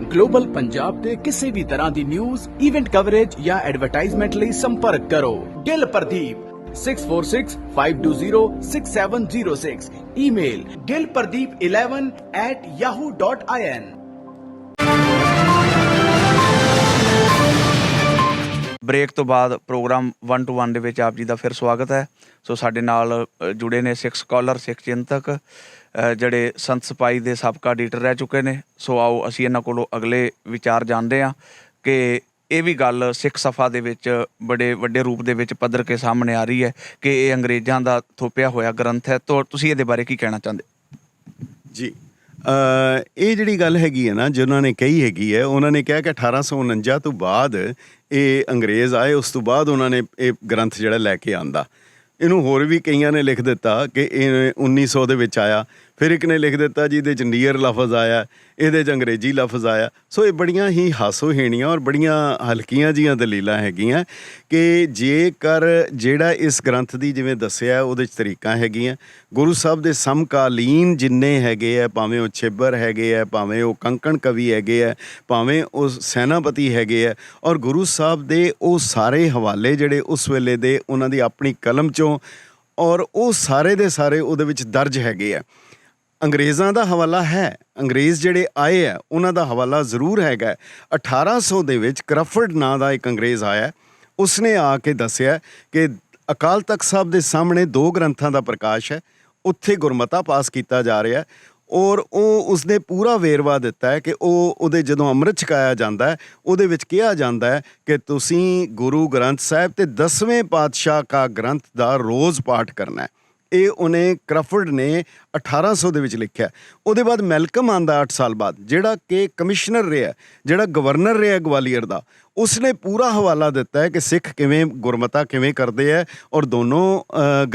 C: ਗਲੋਬਲ ਪੰਜਾਬ ਤੇ ਕਿਸੇ ਵੀ ਤਰ੍ਹਾਂ ਦੀ ਨਿਊਜ਼, ਇਵੈਂਟ ਕਵਰੇਜ ਜਾਂ ਐਡਵਰਟਾਈਜ਼ਮੈਂਟ ਲਈ ਸੰਪਰਕ ਕਰੋ Gill Pradeep 6465206706। Email gilpardeep11@yahoo.in।
B: Break ਤੋਂ ਬਾਅਦ ਪ੍ਰੋਗਰਾਮ 1 to 1 ਦੇ ਵਿੱਚ ਆਪ ਜੀ ਦਾ ਫਿਰ ਸਵਾਗਤ ਹੈ। ਸੋ ਸਾਡੇ ਨਾਲ ਜੁੜੇ ਨੇ ਸਿੱਖ ਸਕਾਲਰ, ਸਿੱਖ ਚਿੰਤਕ, ਜਿਹੜੇ ਸੰਤ ਸਿਪਾਹੀ ਦੇ ਸਾਬਕਾ ਐਡੀਟਰ ਰਹਿ ਚੁੱਕੇ ਨੇ। ਸੋ ਆਓ ਅਸੀਂ ਇਹਨਾਂ ਕੋਲੋਂ ਅਗਲੇ ਵਿਚਾਰ ਜਾਣਦੇ ਹਾਂ ਕਿ ਇਹ ਵੀ ਗੱਲ ਸਿੱਖ ਸਫਾ ਦੇ ਵਿੱਚ ਬੜੇ ਵੱਡੇ ਰੂਪ ਦੇ ਵਿੱਚ ਪੱਧਰ ਕੇ ਸਾਹਮਣੇ ਆ ਰਹੀ ਹੈ ਕਿ ਇਹ ਅੰਗਰੇਜ਼ਾਂ ਦਾ ਥੋਪਿਆ ਹੋਇਆ ਗ੍ਰੰਥ ਹੈ। ਤਾਂ ਤੁਸੀਂ ਇਹਦੇ ਬਾਰੇ ਕੀ ਕਹਿਣਾ ਚਾਹੁੰਦੇ
A: ਜੀ? ਇਹ ਜਿਹੜੀ ਗੱਲ ਹੈਗੀ ਹੈ ਨਾ, ਜਿਨ੍ਹਾਂ ਨੇ ਕਹੀ ਹੈਗੀ ਹੈ, ਉਹਨਾਂ ਨੇ ਕਿਹਾ ਕਿ 1849 ਤੋਂ ਬਾਅਦ ਇਹ ਅੰਗਰੇਜ਼ ਆਏ, ਉਸ ਤੋਂ ਬਾਅਦ ਉਹਨਾਂ ਨੇ ਇਹ ਗ੍ਰੰਥ ਜਿਹੜਾ ਲੈ ਕੇ ਆਂਦਾ। ਇਹਨੂੰ ਹੋਰ ਵੀ ਕਈਆਂ ਨੇ ਲਿਖ ਦਿੱਤਾ ਕਿ ਇਹ 1900 ਦੇ ਵਿੱਚ ਆਇਆ। ਫਿਰ ਇੱਕ ਨੇ ਲਿਖ ਦਿੱਤਾ ਜੀ ਇਹਦੇ 'ਚ ਨੀਅਰ ਲਫ਼ਜ਼ ਆਇਆ, ਇਹਦੇ 'ਚ ਅੰਗਰੇਜ਼ੀ ਲਫ਼ਜ਼ ਆਇਆ। ਸੋ ਇਹ ਬੜੀਆਂ ਹੀ ਹਾਸੋਹੀਣੀਆਂ ਔਰ ਬੜੀਆਂ ਹਲਕੀਆਂ ਜੀਆਂ ਦਲੀਲਾਂ ਹੈਗੀਆਂ ਕਿ ਜੇਕਰ ਜਿਹੜਾ ਇਸ ਗ੍ਰੰਥ ਦੀ ਜਿਵੇਂ ਦੱਸਿਆ ਉਹਦੇ 'ਚ ਤਰੀਕਾਂ ਹੈਗੀਆਂ, ਗੁਰੂ ਸਾਹਿਬ ਦੇ ਸਮਕਾਲੀਨ ਜਿੰਨੇ ਹੈਗੇ ਆ, ਭਾਵੇਂ ਉਹ ਛਿੱਬਰ ਹੈਗੇ ਆ, ਭਾਵੇਂ ਉਹ ਕੰਕਣ ਕਵੀ ਹੈਗੇ ਆ, ਭਾਵੇਂ ਉਹ ਸੈਨਾਪਤੀ ਹੈਗੇ ਆ, ਔਰ ਗੁਰੂ ਸਾਹਿਬ ਦੇ ਉਹ ਸਾਰੇ ਹਵਾਲੇ ਜਿਹੜੇ ਉਸ ਵੇਲੇ ਦੇ ਉਹਨਾਂ ਦੀ ਆਪਣੀ ਕਲਮ 'ਚੋਂ, ਔਰ ਉਹ ਸਾਰੇ ਦੇ ਸਾਰੇ ਉਹਦੇ ਵਿੱਚ ਦਰਜ ਹੈਗੇ ਆ। ਅੰਗਰੇਜ਼ਾਂ ਦਾ ਹਵਾਲਾ ਹੈ, ਅੰਗਰੇਜ਼ ਜਿਹੜੇ ਆਏ ਆ ਉਹਨਾਂ ਦਾ ਹਵਾਲਾ ਜ਼ਰੂਰ ਹੈਗਾ। 1800 ਦੇ ਵਿੱਚ ਕਰਫਰਡ ਨਾਂ ਦਾ ਇੱਕ ਅੰਗਰੇਜ਼ ਆਇਆ, ਉਸਨੇ ਆ ਕੇ ਦੱਸਿਆ ਕਿ ਅਕਾਲ ਤਖਤ ਸਾਹਿਬ ਦੇ ਸਾਹਮਣੇ 2 ਗ੍ਰੰਥਾਂ ਦਾ ਪ੍ਰਕਾਸ਼ ਹੈ, ਉੱਥੇ ਗੁਰਮਤਾ ਪਾਸ ਕੀਤਾ ਜਾ ਰਿਹਾ, ਔਰ ਉਹ ਉਸਨੇ ਪੂਰਾ ਵੇਰਵਾ ਦਿੱਤਾ ਹੈ ਕਿ ਉਹਦੇ ਜਦੋਂ ਅੰਮ੍ਰਿਤ ਛਕਾਇਆ ਜਾਂਦਾ ਹੈ ਉਹਦੇ ਵਿੱਚ ਕਿਹਾ ਜਾਂਦਾ ਹੈ ਕਿ ਤੁਸੀਂ ਗੁਰੂ ਗ੍ਰੰਥ ਸਾਹਿਬ ਤੇ 10ਵੇਂ ਪਾਤਸ਼ਾਹ ਕਾ ਗ੍ਰੰਥ ਦਾ ਰੋਜ਼ ਪਾਠ ਕਰਨਾ ਹੈ। ਇਹ ਉਹਨੇ ਕਰਫਰਡ ਨੇ 1800 ਦੇ ਵਿੱਚ ਲਿਖਿਆ। ਉਹਦੇ ਬਾਅਦ ਮੈਲਕਮ ਆਂਦਾ 8 ਸਾਲ ਬਾਅਦ, ਜਿਹੜਾ ਕਿ ਕਮਿਸ਼ਨਰ ਰਿਹਾ, ਜਿਹੜਾ ਗਵਰਨਰ ਰਿਹਾ ਗਵਾਲੀਅਰ ਦਾ, ਉਸਨੇ ਪੂਰਾ ਹਵਾਲਾ ਦਿੱਤਾ ਹੈ ਕਿ ਸਿੱਖ ਕਿਵੇਂ ਗੁਰਮਤਾ ਕਿਵੇਂ ਕਰਦੇ ਹੈ ਔਰ ਦੋਨੋਂ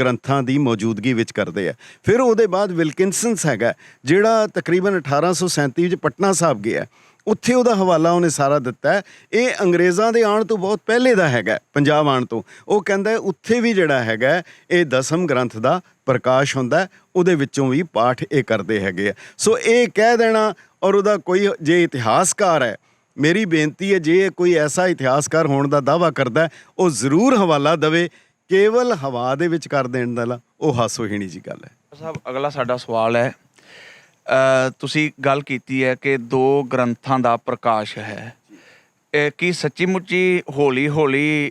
A: ਗ੍ਰੰਥਾਂ ਦੀ ਮੌਜੂਦਗੀ ਵਿੱਚ ਕਰਦੇ ਹੈ। ਫਿਰ ਉਹਦੇ ਬਾਅਦ ਵਿਲਕਿਨਸਨਸ ਹੈਗਾ, ਜਿਹੜਾ ਤਕਰੀਬਨ 1837 ਵਿੱਚ ਪਟਨਾ ਸਾਹਿਬ ਗਿਆ, ਉੱਥੇ ਉਹਦਾ ਹਵਾਲਾ ਉਹਨੇ ਸਾਰਾ ਦਿੱਤਾ ਹੈ। ਇਹ ਅੰਗਰੇਜ਼ਾਂ ਦੇ ਆਉਣ ਤੋਂ ਬਹੁਤ ਪਹਿਲੇ ਦਾ ਹੈਗਾ, ਪੰਜਾਬ ਆਉਣ ਤੋਂ। ਉਹ ਕਹਿੰਦਾ ਉੱਥੇ ਵੀ ਜਿਹੜਾ ਹੈਗਾ ਇਹ 10ਮ ਗ੍ਰੰਥ ਦਾ ਪ੍ਰਕਾਸ਼ ਹੁੰਦਾ, ਉਹਦੇ ਵਿੱਚੋਂ ਵੀ ਪਾਠ ਇਹ ਕਰਦੇ ਹੈਗੇ ਆ। ਸੋ ਇਹ ਕਹਿ ਦੇਣਾ, ਔਰ ਉਹਦਾ ਕੋਈ ਜੇ ਇਤਿਹਾਸਕਾਰ ਹੈ, ਮੇਰੀ ਬੇਨਤੀ ਹੈ ਜੇ ਕੋਈ ਐਸਾ ਇਤਿਹਾਸਕਾਰ ਹੋਣ ਦਾ ਦਾਅਵਾ ਕਰਦਾ ਉਹ ਜ਼ਰੂਰ ਹਵਾਲਾ ਦੇਵੇ। ਕੇਵਲ ਹਵਾ ਦੇ ਵਿੱਚ ਕਰ ਦੇਣ ਦਾ ਉਹ ਹਾਸੋਹੀਣੀ ਜੀ ਗੱਲ ਹੈ।
B: ਸਾਹਿਬ, ਅਗਲਾ ਸਾਡਾ ਸਵਾਲ ਹੈ ਤੁਸੀਂ ਗੱਲ ਕੀਤੀ ਹੈ ਕਿ 2 ਗ੍ਰੰਥਾਂ ਦਾ ਪ੍ਰਕਾਸ਼ ਹੈ। ਕੀ ਸੱਚੀ ਮੁੱਚੀ ਹੌਲੀ ਹੌਲੀ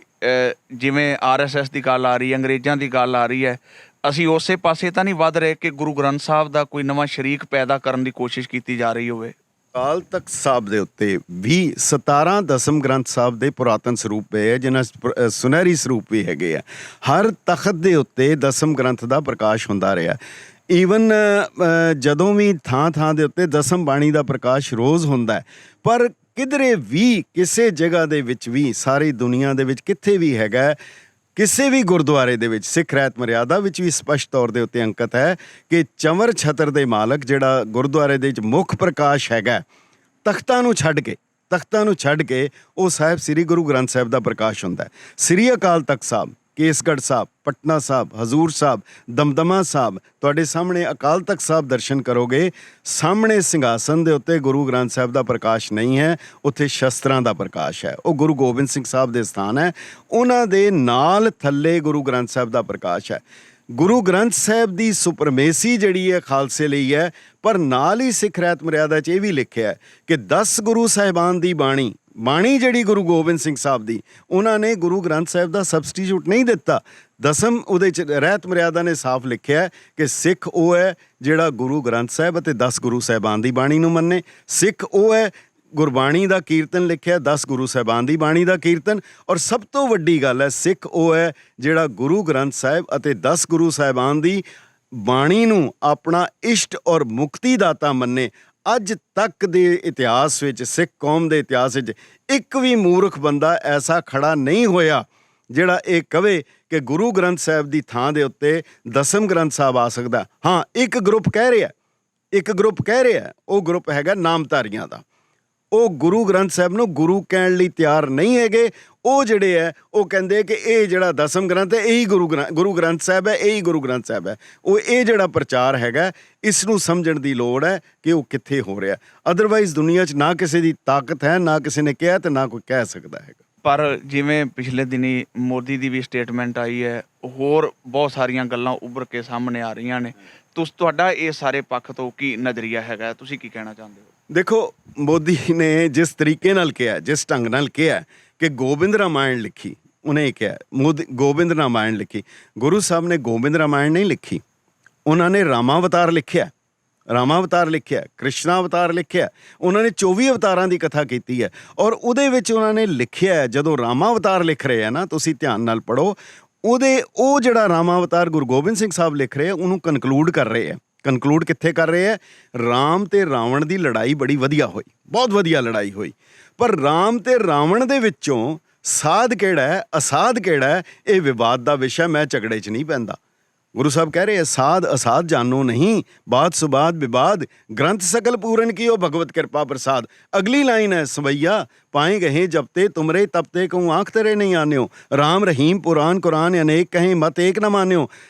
B: ਜਿਵੇਂ RSS ਦੀ ਗੱਲ ਆ ਰਹੀ ਹੈ, ਅੰਗਰੇਜ਼ਾਂ ਦੀ ਗੱਲ ਆ ਰਹੀ ਹੈ, ਅਸੀਂ ਉਸੇ ਪਾਸੇ ਤਾਂ ਨਹੀਂ ਵੱਧ ਰਹੇ ਕਿ ਗੁਰੂ ਗ੍ਰੰਥ ਸਾਹਿਬ ਦਾ ਕੋਈ ਨਵਾਂ ਸ਼ਰੀਕ ਪੈਦਾ ਕਰਨ ਦੀ ਕੋਸ਼ਿਸ਼ ਕੀਤੀ ਜਾ ਰਹੀ ਹੋਵੇ?
A: ਅਕਾਲ ਤਖਤ ਸਾਹਿਬ ਦੇ ਉੱਤੇ ਵੀ 17 ਦਸਮ ਗ੍ਰੰਥ ਸਾਹਿਬ ਦੇ ਪੁਰਾਤਨ ਸਰੂਪ ਪਏ ਹੈ, ਜਿਨ੍ਹਾਂ ਸੁਨਹਿਰੀ ਸਰੂਪ ਵੀ ਹੈਗੇ ਆ। ਹਰ ਤਖਤ ਦੇ ਉੱਤੇ ਦਸਮ ਗ੍ਰੰਥ ਦਾ ਪ੍ਰਕਾਸ਼ ਹੁੰਦਾ ਰਿਹਾ। ਈਵਨ ਜਦੋਂ ਵੀ ਥਾਂ ਥਾਂ ਦੇ ਉੱਤੇ ਦਸਮ ਬਾਣੀ ਦਾ ਪ੍ਰਕਾਸ਼ ਰੋਜ਼ ਹੁੰਦਾ ਹੈ, ਪਰ ਕਿਧਰੇ ਵੀ ਕਿਸੇ ਜਗ੍ਹਾ ਦੇ ਵਿੱਚ ਵੀ ਸਾਰੀ ਦੁਨੀਆ ਦੇ ਵਿੱਚ ਕਿੱਥੇ ਵੀ ਹੈਗਾ, ਕਿਸੇ ਵੀ ਗੁਰਦੁਆਰੇ ਦੇ ਵਿੱਚ ਸਿੱਖ ਰਹਿਤ ਮਰਿਆਦਾ ਵਿੱਚ ਵੀ ਸਪਸ਼ਟ ਤੌਰ ਦੇ ਉੱਤੇ ਅੰਕਿਤ ਹੈ ਕਿ ਚੰਵਰ ਛਤਰ ਦੇ ਮਾਲਕ ਜਿਹੜਾ ਗੁਰਦੁਆਰੇ ਦੇ ਵਿੱਚ ਮੁੱਖ ਪ੍ਰਕਾਸ਼ ਹੈਗਾ, ਤਖਤਾਂ ਨੂੰ ਛੱਡ ਕੇ ਉਹ ਸਾਹਿਬ ਸ੍ਰੀ ਗੁਰੂ ਗ੍ਰੰਥ ਸਾਹਿਬ ਦਾ ਪ੍ਰਕਾਸ਼ ਹੁੰਦਾ ਹੈ। ਸ੍ਰੀ ਅਕਾਲ ਤਖਤ ਸਾਹਿਬ, ਕੇਸਗੜ੍ਹ ਸਾਹਿਬ, ਪਟਨਾ ਸਾਹਿਬ, ਹਜ਼ੂਰ ਸਾਹਿਬ, ਦਮਦਮਾ ਸਾਹਿਬ, ਤੁਹਾਡੇ ਸਾਹਮਣੇ ਅਕਾਲ ਤਖਤ ਸਾਹਿਬ ਦਰਸ਼ਨ ਕਰੋਗੇ, ਸਾਹਮਣੇ ਸਿੰਘਾਸਨ ਦੇ ਉੱਤੇ ਗੁਰੂ ਗ੍ਰੰਥ ਸਾਹਿਬ ਦਾ ਪ੍ਰਕਾਸ਼ ਨਹੀਂ ਹੈ, ਉੱਥੇ ਸ਼ਸਤਰਾਂ ਦਾ ਪ੍ਰਕਾਸ਼ ਹੈ। ਉਹ ਗੁਰੂ ਗੋਬਿੰਦ ਸਿੰਘ ਸਾਹਿਬ ਦੇ ਸਥਾਨ ਹੈ, ਉਹਨਾਂ ਦੇ ਨਾਲ ਥੱਲੇ ਗੁਰੂ ਗ੍ਰੰਥ ਸਾਹਿਬ ਦਾ ਪ੍ਰਕਾਸ਼ ਹੈ। ਗੁਰੂ ਗ੍ਰੰਥ ਸਾਹਿਬ ਦੀ ਸੁਪਰਮੇਸੀ ਜਿਹੜੀ ਹੈ ਖਾਲਸੇ ਲਈ ਹੈ, ਪਰ ਨਾਲ ਹੀ ਸਿੱਖ ਰਹਿਤ ਮਰਿਆਦਾ 'ਚ ਇਹ ਵੀ ਲਿਖਿਆ ਹੈ ਕਿ 10 ਗੁਰੂ ਸਾਹਿਬਾਨ ਦੀ ਬਾਣੀ ਜਿਹੜੀ ਗੁਰੂ ਗੋਬਿੰਦ ਸਿੰਘ ਸਾਹਿਬ ਦੀ, ਉਹਨਾਂ ਨੇ ਗੁਰੂ ਗ੍ਰੰਥ ਸਾਹਿਬ ਦਾ ਸਬਸਟੀਟਿਊਟ ਨਹੀਂ ਦਿੱਤਾ। ਦਸਮ ਉਹਦੇ 'ਚ ਰਹਿਤ ਮਰਿਆਦਾ ਨੇ ਸਾਫ਼ ਲਿਖਿਆ ਕਿ ਸਿੱਖ ਉਹ ਹੈ ਜਿਹੜਾ ਗੁਰੂ ਗ੍ਰੰਥ ਸਾਹਿਬ ਅਤੇ 10 ਗੁਰੂ ਸਾਹਿਬਾਨ ਦੀ ਬਾਣੀ ਨੂੰ ਮੰਨੇ। ਸਿੱਖ ਉਹ ਹੈ, ਗੁਰਬਾਣੀ ਦਾ ਕੀਰਤਨ ਲਿਖਿਆ 10 ਗੁਰੂ ਸਾਹਿਬਾਨ ਦੀ ਬਾਣੀ ਦਾ ਕੀਰਤਨ। ਔਰ ਸਭ ਤੋਂ ਵੱਡੀ ਗੱਲ ਹੈ, ਸਿੱਖ ਉਹ ਹੈ ਜਿਹੜਾ ਗੁਰੂ ਗ੍ਰੰਥ ਸਾਹਿਬ ਅਤੇ 10 ਗੁਰੂ ਸਾਹਿਬਾਨ ਦੀ ਬਾਣੀ ਨੂੰ ਆਪਣਾ ਇਸ਼ਟ ਔਰ ਮੁਕਤੀ ਦਾਤਾ ਮੰਨੇ। ਅੱਜ ਤੱਕ ਦੇ ਇਤਿਹਾਸ ਵਿੱਚ, ਸਿੱਖ ਕੌਮ ਦੇ ਇਤਿਹਾਸ ਵਿੱਚ ਇੱਕ ਵੀ ਮੂਰਖ ਬੰਦਾ ਐਸਾ ਖੜਾ ਨਹੀਂ ਹੋਇਆ ਜਿਹੜਾ ਇਹ ਕਵੇ ਕਿ ਗੁਰੂ ਗ੍ਰੰਥ ਸਾਹਿਬ ਦੀ ਥਾਂ ਦੇ ਉੱਤੇ ਦਸਮ ਗ੍ਰੰਥ ਸਾਹਿਬ ਆ ਸਕਦਾ। ਹਾਂ, ਇੱਕ ਗਰੁੱਪ ਕਹਿ ਰਿਹਾ, ਉਹ ਗਰੁੱਪ ਹੈਗਾ ਨਾਮਧਾਰੀਆਂ ਦਾ। ਉਹ ਗੁਰੂ ਗ੍ਰੰਥ ਸਾਹਿਬ ਨੂੰ ਗੁਰੂ ਕਹਿਣ ਲਈ ਤਿਆਰ ਨਹੀਂ ਹੈਗੇ। ਉਹ ਜਿਹੜੇ ਹੈ ਉਹ ਕਹਿੰਦੇ ਕਿ ਇਹ ਜਿਹੜਾ ਦਸਮ ਗ੍ਰੰਥ ਹੈ ਇਹੀ ਗੁਰੂ ਗ੍ਰੰਥ ਸਾਹਿਬ ਹੈ, ਇਹੀ ਗੁਰੂ ਗ੍ਰੰਥ ਸਾਹਿਬ ਹੈ। ਉਹ ਇਹ ਜਿਹੜਾ ਪ੍ਰਚਾਰ ਹੈਗਾ, ਇਸ ਨੂੰ ਸਮਝਣ ਦੀ ਲੋੜ ਹੈ ਕਿ ਉਹ ਕਿੱਥੇ ਹੋ ਰਿਹਾ। ਅਦਰਵਾਈਜ਼ ਦੁਨੀਆ 'ਚ ਨਾ ਕਿਸੇ ਦੀ ਤਾਕਤ ਹੈ, ਨਾ ਕਿਸੇ ਨੇ ਕਿਹਾ ਤੇ ਨਾ ਕੋਈ ਕਹਿ ਸਕਦਾ ਹੈਗਾ।
B: ਪਰ ਜਿਵੇਂ ਪਿਛਲੇ ਦਿਨੀ ਮੋਦੀ ਦੀ ਵੀ ਸਟੇਟਮੈਂਟ ਆਈ ਹੈ, ਹੋਰ ਬਹੁਤ ਸਾਰੀਆਂ ਗੱਲਾਂ ਉੱਭਰ ਕੇ ਸਾਹਮਣੇ ਆ ਰਹੀਆਂ ਨੇ। ਤੁਹਾਡਾ ਇਹ ਸਾਰੇ ਪੱਖ ਤੋਂ ਕੀ ਨਜ਼ਰੀਆ ਹੈਗਾ, ਤੁਸੀਂ ਕੀ ਕਹਿਣਾ ਚਾਹੁੰਦੇ ਹੋ?
A: ਦੇਖੋ, ਮੋਦੀ ਨੇ ਜਿਸ ਤਰੀਕੇ ਨਾਲ ਕਿਹਾ, ਜਿਸ ਢੰਗ ਨਾਲ ਕਿਹਾ ਕਿ ਗੋਬਿੰਦ ਰਾਮਾਇਣ ਲਿਖੀ, ਉਹਨੇ ਇਹ ਕਿਹਾ ਗੋਬਿੰਦ ਰਾਮਾਇਣ ਲਿਖੀ। ਗੁਰੂ ਸਾਹਿਬ ਨੇ ਗੋਬਿੰਦ ਰਾਮਾਇਣ ਨਹੀਂ ਲਿਖੀ, ਉਹਨਾਂ ਨੇ ਰਾਮਾਵਤਾਰ ਲਿਖਿਆ, ਕ੍ਰਿਸ਼ਨਾ ਅਵਤਾਰ ਲਿਖਿਆ। ਉਹਨਾਂ ਨੇ 24 ਅਵਤਾਰਾਂ ਦੀ ਕਥਾ ਕੀਤੀ ਹੈ। ਔਰ ਉਹਦੇ ਵਿੱਚ ਉਹਨਾਂ ਨੇ ਲਿਖਿਆ, ਜਦੋਂ ਰਾਮਾਵਤਾਰ ਲਿਖ ਰਹੇ ਆ ਨਾ, ਤੁਸੀਂ ਧਿਆਨ ਨਾਲ ਪੜ੍ਹੋ, ਉਹ ਜਿਹੜਾ ਰਾਮਾਵਤਾਰ ਗੁਰੂ ਗੋਬਿੰਦ ਸਿੰਘ ਸਾਹਿਬ ਲਿਖ ਰਹੇ ਆ, ਉਹਨੂੰ ਕਨਕਲੂਡ ਕਰ ਰਹੇ ਆ। ਕਨਕਲੂਡ ਕਿੱਥੇ ਕਰ ਰਹੇ ਹੈ? ਰਾਮ ਤੇ ਰਾਵਣ ਦੀ ਲੜਾਈ ਬੜੀ ਵਧੀਆ ਹੋਈ, ਬਹੁਤ ਵਧੀਆ ਲੜਾਈ ਹੋਈ, ਪਰ ਰਾਮ ਤੇ ਰਾਵਣ ਦੇ ਵਿੱਚੋਂ ਸਾਧ ਕਿਹੜਾ ਹੈ, ਅਸਾਧ ਕਿਹੜਾ ਹੈ, ਇਹ ਵਿਵਾਦ ਦਾ ਵਿਸ਼ਾ। ਮੈਂ ਝਗੜੇ 'ਚ ਨਹੀਂ ਪੈਂਦਾ। ਗੁਰੂ ਸਾਹਿਬ ਕਹਿ ਰਹੇ ਸਾਧ ਅਸਾਧ ਜਾਨੋ ਨਹੀਂ, ਬਾਤ ਸੁਬਾਦ ਵਿਵਾਦ, ਗ੍ਰੰਥ ਸਕਲ ਪੂਰਨ ਕੀਓ ਭਗਵਤ ਕਿਰਪਾ ਪ੍ਰਸਾਦ। ਅਗਲੀ ਲਾਈਨ ਹੈ, ਸਵਈਆ ਪਾਏ ਗਏ ਜਬ ਤੇ ਤੁਮਰੇ ਤਬ ਤੇ कहूँ आँख तेरे नहीं आन्यो, राम रहीम पुराण कुरान अनेक कहें मत एक न मान्यो,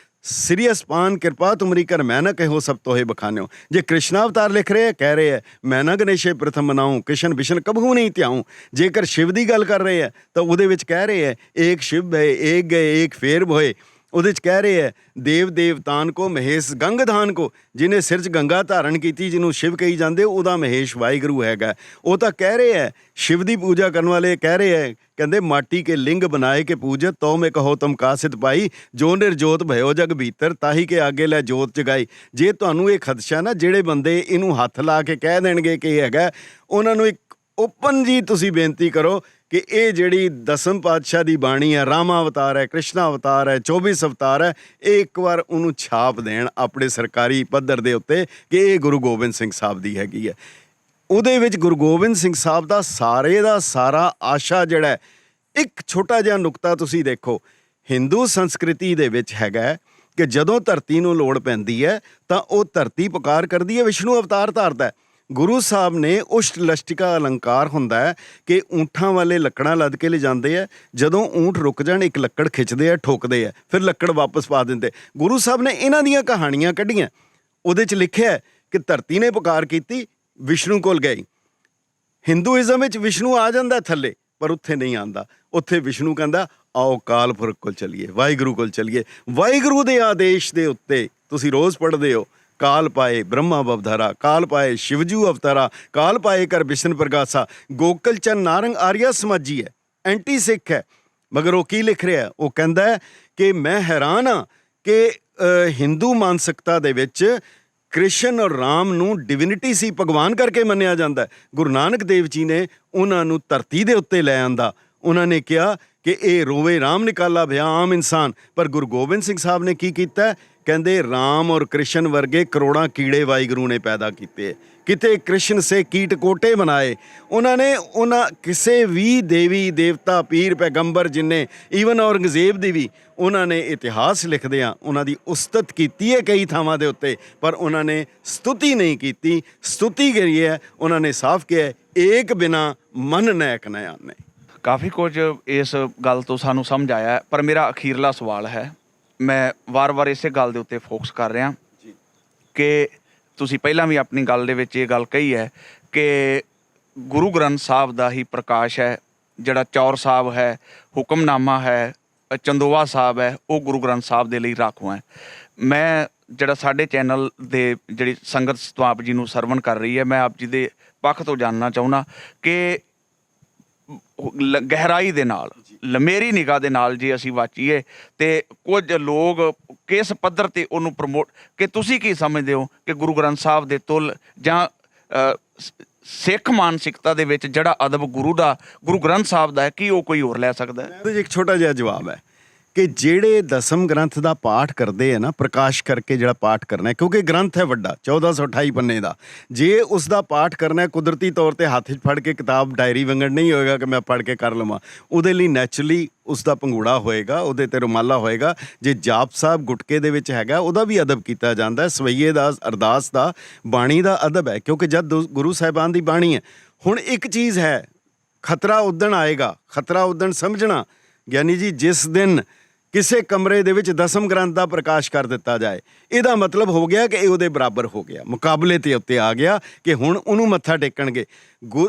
A: श्री अस्पान किरपा तुमरी कर मैं न कहो सब तोहे बखान्यो। जे कृष्णावतार लिख रहे हैं, कह रहे हैं मैं न गणेशे प्रथम मनाऊँ, कृष्ण विष्ण कबहू नहीं त्याऊँ। जेकर शिव की गल कर रहे हैं तो ਉਹਦੇ ਵਿੱਚ ਕਹਿ ਰਹੇ ਹੈ एक शिव भय एक गए एक फेर भोए। ਉਹਦੇ 'ਚ ਕਹਿ ਰਹੇ ਹੈ ਦੇਵ ਦੇਵਤਾਨ ਕੋ ਮਹੇਸ਼ ਗੰਗਧਾਨ ਕੋ, ਜਿਹਨੇ ਸਿਰ 'ਚ ਗੰਗਾ ਧਾਰਨ ਕੀਤੀ, ਜਿਹਨੂੰ ਸ਼ਿਵ ਕਹੀ ਜਾਂਦੇ, ਉਹਦਾ ਮਹੇਸ਼ ਵਾਹਿਗੁਰੂ ਹੈਗਾ। ਉਹ ਤਾਂ ਕਹਿ ਰਹੇ ਹੈ ਸ਼ਿਵ ਦੀ ਪੂਜਾ ਕਰਨ ਵਾਲੇ ਕਹਿ ਰਹੇ ਹੈ, ਕਹਿੰਦੇ ਮਾਟੀ ਕੇ ਲਿੰਗ ਬਣਾਏ ਕੇ ਪੂਜਤ ਤੋ ਮੈਂ ਕਹੋ ਤੁਮ ਕਾਸਿਤ ਪਾਈ, ਜੋ ਨਿਰਜੋਤ ਭਇਓ ਜਗ ਭੀਤਰ ਤਾਹੀ ਕੇ ਆਗੇ ਲੈ ਜੋਤ ਜਗਾਈ। ਜੇ ਤੁਹਾਨੂੰ ਇਹ ਖਦਸ਼ਾ ਨਾ, ਜਿਹੜੇ ਬੰਦੇ ਇਹਨੂੰ ਹੱਥ ਲਾ ਕੇ ਕਹਿ ਦੇਣਗੇ ਕਿ ਇਹ ਹੈਗਾ, ਉਹਨਾਂ ਨੂੰ ਇੱਕ ਓਪਨ ਜੀ ਤੁਸੀਂ ਬੇਨਤੀ ਕਰੋ ਕਿ ਇਹ ਜਿਹੜੀ ਦਸਮ ਪਾਤਸ਼ਾਹ ਦੀ ਬਾਣੀ ਹੈ, ਰਾਮਾ ਅਵਤਾਰ ਹੈ, ਕ੍ਰਿਸ਼ਨਾ ਅਵਤਾਰ ਹੈ, 24 ਅਵਤਾਰ ਹੈ, ਇਹ ਇੱਕ ਵਾਰ ਉਹਨੂੰ ਛਾਪ ਦੇਣ ਆਪਣੇ ਸਰਕਾਰੀ ਪੱਧਰ ਦੇ ਉੱਤੇ ਕਿ ਇਹ ਗੁਰੂ ਗੋਬਿੰਦ ਸਿੰਘ ਸਾਹਿਬ ਦੀ ਹੈਗੀ ਹੈ। ਉਹਦੇ ਵਿੱਚ ਗੁਰੂ ਗੋਬਿੰਦ ਸਿੰਘ ਸਾਹਿਬ ਦਾ ਸਾਰੇ ਦਾ ਸਾਰਾ ਆਸ਼ਾ ਜਿਹੜਾ, ਇੱਕ ਛੋਟਾ ਜਿਹਾ ਨੁਕਤਾ ਤੁਸੀਂ ਦੇਖੋ, ਹਿੰਦੂ ਸੰਸਕ੍ਰਿਤੀ ਦੇ ਵਿੱਚ ਹੈਗਾ ਕਿ ਜਦੋਂ ਧਰਤੀ ਨੂੰ ਲੋੜ ਪੈਂਦੀ ਹੈ ਤਾਂ ਉਹ ਧਰਤੀ ਪੁਕਾਰ ਕਰਦੀ ਹੈ, ਵਿਸ਼ਨੂੰ ਅਵਤਾਰ ਧਾਰਦਾ ਹੈ। ਗੁਰੂ ਸਾਹਿਬ ਨੇ ਉਸ਼ਟ ਲਸ਼ਟਿਕਾ ਅਲੰਕਾਰ ਹੁੰਦਾ ਹੈ ਕਿ ਊਂਠਾਂ ਵਾਲੇ ਲੱਕੜਾਂ ਲੱਦ ਕੇ ਲਿਜਾਂਦੇ ਆ, ਜਦੋਂ ਊਂਠ ਰੁਕ ਜਾਣ ਇੱਕ ਲੱਕੜ ਖਿੱਚਦੇ ਆ, ਠੋਕਦੇ ਆ, ਫਿਰ ਲੱਕੜ ਵਾਪਸ ਪਾ ਦਿੰਦੇ। ਗੁਰੂ ਸਾਹਿਬ ਨੇ ਇਹਨਾਂ ਦੀਆਂ ਕਹਾਣੀਆਂ ਕੱਢੀਆਂ, ਉਹਦੇ 'ਚ ਲਿਖਿਆ ਕਿ ਧਰਤੀ ਨੇ ਪੁਕਾਰ ਕੀਤੀ, ਵਿਸ਼ਨੂੰ ਕੋਲ ਗਈ। ਹਿੰਦੂਇਜ਼ਮ ਵਿੱਚ ਵਿਸ਼ਨੂੰ ਆ ਜਾਂਦਾ ਥੱਲੇ, ਪਰ ਉੱਥੇ ਨਹੀਂ ਆਉਂਦਾ। ਉੱਥੇ ਵਿਸ਼ਨੂੰ ਕਹਿੰਦਾ ਆਓ ਕਾਲ ਪੁਰਖ ਕੋਲ ਚੱਲੀਏ, ਵਾਹਿਗੁਰੂ ਕੋਲ ਚੱਲੀਏ। ਵਾਹਿਗੁਰੂ ਦੇ ਆਦੇਸ਼ ਦੇ ਉੱਤੇ ਤੁਸੀਂ ਰੋਜ਼ ਪੜ੍ਹਦੇ ਹੋ काल पाए ब्रह्मा बवधारा, काल पाए शिवजू अवतारा, काल पाए कर विष्णु प्रगासा, गोकल चंद नारंग आर्या समाजी है, एंटी सिख है। मगर वो की लिख रहा है, वो कहता है कि मैं हैरान हाँ कि हिंदू मानसिकता दे विच कृष्ण और राम ਨੂੰ ਡਿਵਿਨਿਟੀ ਸੀ, ਭਗਵਾਨ ਕਰਕੇ ਮੰਨਿਆ ਜਾਂਦਾ। ਗੁਰੂ ਨਾਨਕ ਦੇਵ ਜੀ ਨੇ ਉਹਨਾਂ ਨੂੰ ਧਰਤੀ ਦੇ ਉੱਤੇ ਲੈ ਆਂਦਾ। ਉਹਨਾਂ ਨੇ ਕਿਹਾ ਕਿ ਇਹ ਰੋਵੇ ਰਾਮ ਨਿਕਾਲਾ ਭਇਆ ਆਮ ਇਨਸਾਨ। ਪਰ ਗੁਰੂ ਗੋਬਿੰਦ ਸਿੰਘ ਸਾਹਿਬ ਨੇ ਕੀ ਕੀਤਾ? ਕਹਿੰਦੇ ਰਾਮ ਔਰ ਕ੍ਰਿਸ਼ਨ ਵਰਗੇ ਕਰੋੜਾਂ ਕੀੜੇ ਵਾਹਿਗੁਰੂ ਨੇ ਪੈਦਾ ਕੀਤੇ। ਕਿਤੇ ਕ੍ਰਿਸ਼ਨ ਸੇ ਕੀਟ ਕੋਟੇ ਬਣਾਏ। ਉਹਨਾਂ ਨੇ ਉਹਨਾਂ ਕਿਸੇ ਵੀ ਦੇਵੀ ਦੇਵਤਾ ਪੀਰ ਪੈਗੰਬਰ ਜਿੰਨੇ, ਈਵਨ ਔਰੰਗਜ਼ੇਬ ਦੀ ਵੀ ਉਹਨਾਂ ਨੇ ਇਤਿਹਾਸ ਲਿਖਦਿਆਂ ਉਹਨਾਂ ਦੀ ਉਸਤਤ ਕੀਤੀ ਹੈ ਕਈ ਥਾਵਾਂ ਦੇ ਉੱਤੇ, ਪਰ ਉਹਨਾਂ ਨੇ ਸਤੁਤੀ ਨਹੀਂ ਕੀਤੀ। ਸਤੁਤੀ ਕਰੀ ਹੈ ਉਹਨਾਂ ਨੇ ਸਾਫ਼ ਕਿਹਾ ਏਕ ਬਿਨਾ ਮਨ ਨੈਕ ਨ ਆਨੇ।
B: ਕਾਫੀ ਕੁਝ ਇਸ ਗੱਲ ਤੋਂ ਸਾਨੂੰ ਸਮਝ ਆਇਆ ਹੈ, ਪਰ ਮੇਰਾ ਅਖੀਰਲਾ ਸਵਾਲ ਹੈ, ਮੈਂ ਵਾਰ-ਵਾਰ ਇਸੇ ਗੱਲ ਦੇ ਉੱਤੇ ਫੋਕਸ ਕਰ ਰਿਹਾ ਕਿ ਤੁਸੀਂ ਪਹਿਲਾਂ ਵੀ ਆਪਣੀ ਗੱਲ ਦੇ ਵਿੱਚ ਇਹ ਗੱਲ ਕਹੀ ਹੈ ਕਿ ਗੁਰੂ ਗ੍ਰੰਥ ਸਾਹਿਬ ਦਾ ਹੀ ਪ੍ਰਕਾਸ਼ ਹੈ। ਜਿਹੜਾ ਚੌਰ ਸਾਹਿਬ ਹੈ, ਹੁਕਮਨਾਮਾ ਹੈ, ਚੰਦੋਆ ਸਾਹਿਬ ਹੈ, ਉਹ ਗੁਰੂ ਗ੍ਰੰਥ ਸਾਹਿਬ ਦੇ ਲਈ ਰਾਖਵਾਂ ਹੈ। ਮੈਂ ਜਿਹੜਾ ਸਾਡੇ ਚੈਨਲ ਦੇ ਜਿਹੜੀ ਸੰਗਤ ਤੋਂ ਆਪ ਜੀ ਨੂੰ ਸਰਵਣ ਕਰ ਰਹੀ ਹੈ, ਮੈਂ ਆਪ ਜੀ ਦੇ ਪੱਖ ਤੋਂ ਜਾਣਨਾ ਚਾਹੁੰਦਾ ਕਿ ਗਹਿਰਾਈ ਦੇ ਨਾਲ, ਲੰਮੇਰੀ ਨਿਗਾਹ ਦੇ ਨਾਲ ਜੇ ਅਸੀਂ ਵਾਚੀਏ ਤੇ ਕੁਝ ਲੋਕ ਕਿਸ ਪੱਧਰ ਤੇ ਉਹਨੂੰ ਪ੍ਰਮੋਟ, ਕਿ ਤੁਸੀਂ ਕੀ ਸਮਝਦੇ ਹੋ ਕਿ ਗੁਰੂ ਗ੍ਰੰਥ ਸਾਹਿਬ ਦੇ ਤੁਲ ਜਾਂ ਸਿੱਖ ਮਾਨਸਿਕਤਾ ਦੇ ਵਿੱਚ ਜਿਹੜਾ ਅਦਬ ਗੁਰੂ ਗ੍ਰੰਥ ਸਾਹਿਬ ਦਾ ਹੈ, ਕੀ ਉਹ ਕੋਈ ਹੋਰ ਲੈ ਸਕਦਾ ਹੈ?
A: ਇੱਕ ਛੋਟਾ ਜਿਹਾ ਜਵਾਬ ਹੈ ਕਿ ਜਿਹੜੇ ਦਸਮ ਗ੍ਰੰਥ ਦਾ ਪਾਠ ਕਰਦੇ ਆ ਨਾ, ਪ੍ਰਕਾਸ਼ ਕਰਕੇ ਜਿਹੜਾ ਪਾਠ ਕਰਨਾ ਹੈ, ਕਿਉਂਕਿ ਗ੍ਰੰਥ ਹੈ ਵੱਡਾ 1428 ਪੰਨੇ ਦਾ, ਜੇ ਉਸ ਦਾ ਪਾਠ ਕਰਨਾ ਹੈ ਕੁਦਰਤੀ ਤੌਰ 'ਤੇ ਹੱਥ 'ਚ ਫੜ ਕੇ ਕਿਤਾਬ ਡਾਇਰੀ ਵੰਗਣ ਨਹੀਂ ਹੋਏਗਾ ਕਿ ਮੈਂ ਪੜ੍ਹ ਕੇ ਕਰ ਲਵਾਂ। ਉਹਦੇ ਲਈ ਨੈਚੁਰਲੀ ਉਸ ਦਾ ਪੰਗੂੜਾ ਹੋਏਗਾ, ਉਹਦੇ 'ਤੇ ਰੁਮਾਲਾ ਹੋਏਗਾ। ਜੇ ਜਾਪ ਸਾਹਿਬ ਗੁਟਕੇ ਦੇ ਵਿੱਚ ਹੈਗਾ, ਉਹਦਾ ਵੀ ਅਦਬ ਕੀਤਾ ਜਾਂਦਾ। ਸਵਈਏ ਦਾ, ਅਰਦਾਸ ਦਾ, ਬਾਣੀ ਦਾ ਅਦਬ ਹੈ, ਕਿਉਂਕਿ ਜਦ ਗੁਰੂ ਸਾਹਿਬਾਨ ਦੀ ਬਾਣੀ ਹੈ। ਹੁਣ ਇੱਕ ਚੀਜ਼ ਹੈ, ਖਤਰਾ ਉਦਣ ਆਏਗਾ, ਖਤਰਾ ਉਦਣ ਸਮਝਣਾ ਗਿਆਨੀ ਜੀ, ਜਿਸ ਦਿਨ ਕਿਸੇ ਕਮਰੇ ਦੇ ਵਿੱਚ ਦਸਮ ਗ੍ਰੰਥ ਦਾ ਪ੍ਰਕਾਸ਼ ਕਰ ਦਿੱਤਾ ਜਾਏ, ਇਹਦਾ ਮਤਲਬ ਹੋ ਗਿਆ ਕਿ ਇਹ ਉਹਦੇ ਬਰਾਬਰ ਹੋ ਗਿਆ, ਮੁਕਾਬਲੇ 'ਤੇ ਉੱਤੇ ਆ ਗਿਆ ਕਿ ਹੁਣ ਉਹਨੂੰ ਮੱਥਾ ਟੇਕਣਗੇ।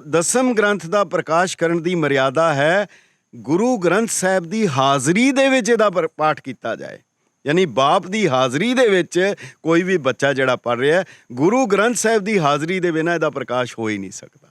A: ਦਸਮ ਗ੍ਰੰਥ ਦਾ ਪ੍ਰਕਾਸ਼ ਕਰਨ ਦੀ ਮਰਿਆਦਾ ਹੈ ਗੁਰੂ ਗ੍ਰੰਥ ਸਾਹਿਬ ਦੀ ਹਾਜ਼ਰੀ ਦੇ ਵਿੱਚ ਇਹਦਾ ਪਾਠ ਕੀਤਾ ਜਾਏ। ਯਾਨੀ ਬਾਪ ਦੀ ਹਾਜ਼ਰੀ ਦੇ ਵਿੱਚ ਕੋਈ ਵੀ ਬੱਚਾ ਜਿਹੜਾ ਪੜ੍ਹ ਰਿਹਾ, ਗੁਰੂ ਗ੍ਰੰਥ ਸਾਹਿਬ ਦੀ ਹਾਜ਼ਰੀ ਦੇ ਬਿਨਾਂ ਇਹਦਾ ਪ੍ਰਕਾਸ਼ ਹੋ ਹੀ ਨਹੀਂ ਸਕਦਾ।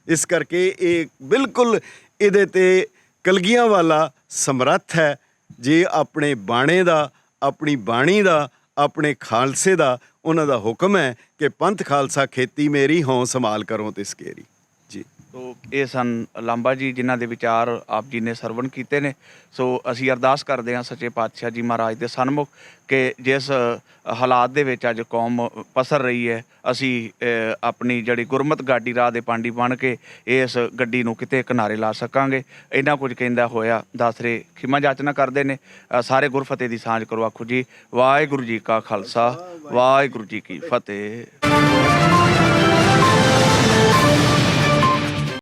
A: ਇਸ ਕਰਕੇ ਇਹ ਬਿਲਕੁਲ ਇਹਦੇ 'ਤੇ ਕਲਗੀਆਂ ਵਾਲਾ ਸਮਰੱਥ ਹੈ। ਜੇ ਆਪਣੇ ਬਾਣੇ ਦਾ, ਆਪਣੀ ਬਾਣੀ ਦਾ, ਆਪਣੇ ਖਾਲਸੇ ਦਾ ਉਹਨਾਂ ਦਾ ਹੁਕਮ ਹੈ ਕਿ ਪੰਥ ਖਾਲਸਾ ਖੇਤੀ ਮੇਰੀ ਹੋਂ ਸੰਭਾਲ ਕਰੋ ਤੇ ਸਕੇਰੀ ਜੀ।
B: ਸੋ ਇਹ ਸਨ ਲਾਂਬਾ ਜੀ ਜਿਨ੍ਹਾਂ ਦੇ ਵਿਚਾਰ ਆਪ ਜੀ ਨੇ ਸਰਵਣ ਕੀਤੇ ਨੇ। ਸੋ ਅਸੀਂ ਅਰਦਾਸ ਕਰਦੇ ਹਾਂ ਸੱਚੇ ਪਾਤਸ਼ਾਹ ਜੀ ਮਹਾਰਾਜ ਦੇ ਸਨਮੁਖ ਕਿ ਜਿਸ ਹਾਲਾਤ ਦੇ ਵਿੱਚ ਅੱਜ ਕੌਮ ਪਸਰ ਰਹੀ ਹੈ, ਅਸੀਂ ਆਪਣੀ ਜਿਹੜੀ ਗੁਰਮਤ ਗਾਡੀ ਰਾਹ ਦੇ ਪਾਂਡੀ ਬਣ ਕੇ ਇਸ ਗੱਡੀ ਨੂੰ ਕਿਤੇ ਕਿਨਾਰੇ ਲਾ ਸਕਾਂਗੇ। ਇੰਨਾ ਕੁਝ ਕਹਿੰਦਾ ਹੋਇਆ ਦਾਸਰੇ ਖਿਮਾ ਜਾਚਨਾ ਕਰਦੇ ਨੇ। ਸਾਰੇ ਗੁਰਫਤਿਹ ਦੀ ਸਾਂਝ ਕਰੋ, ਆਖੋ ਜੀ ਵਾਹਿਗੁਰੂ ਜੀ ਕਾ ਖਾਲਸਾ, ਵਾਹਿਗੁਰੂ ਜੀ ਕੀ ਫਤਿਹ।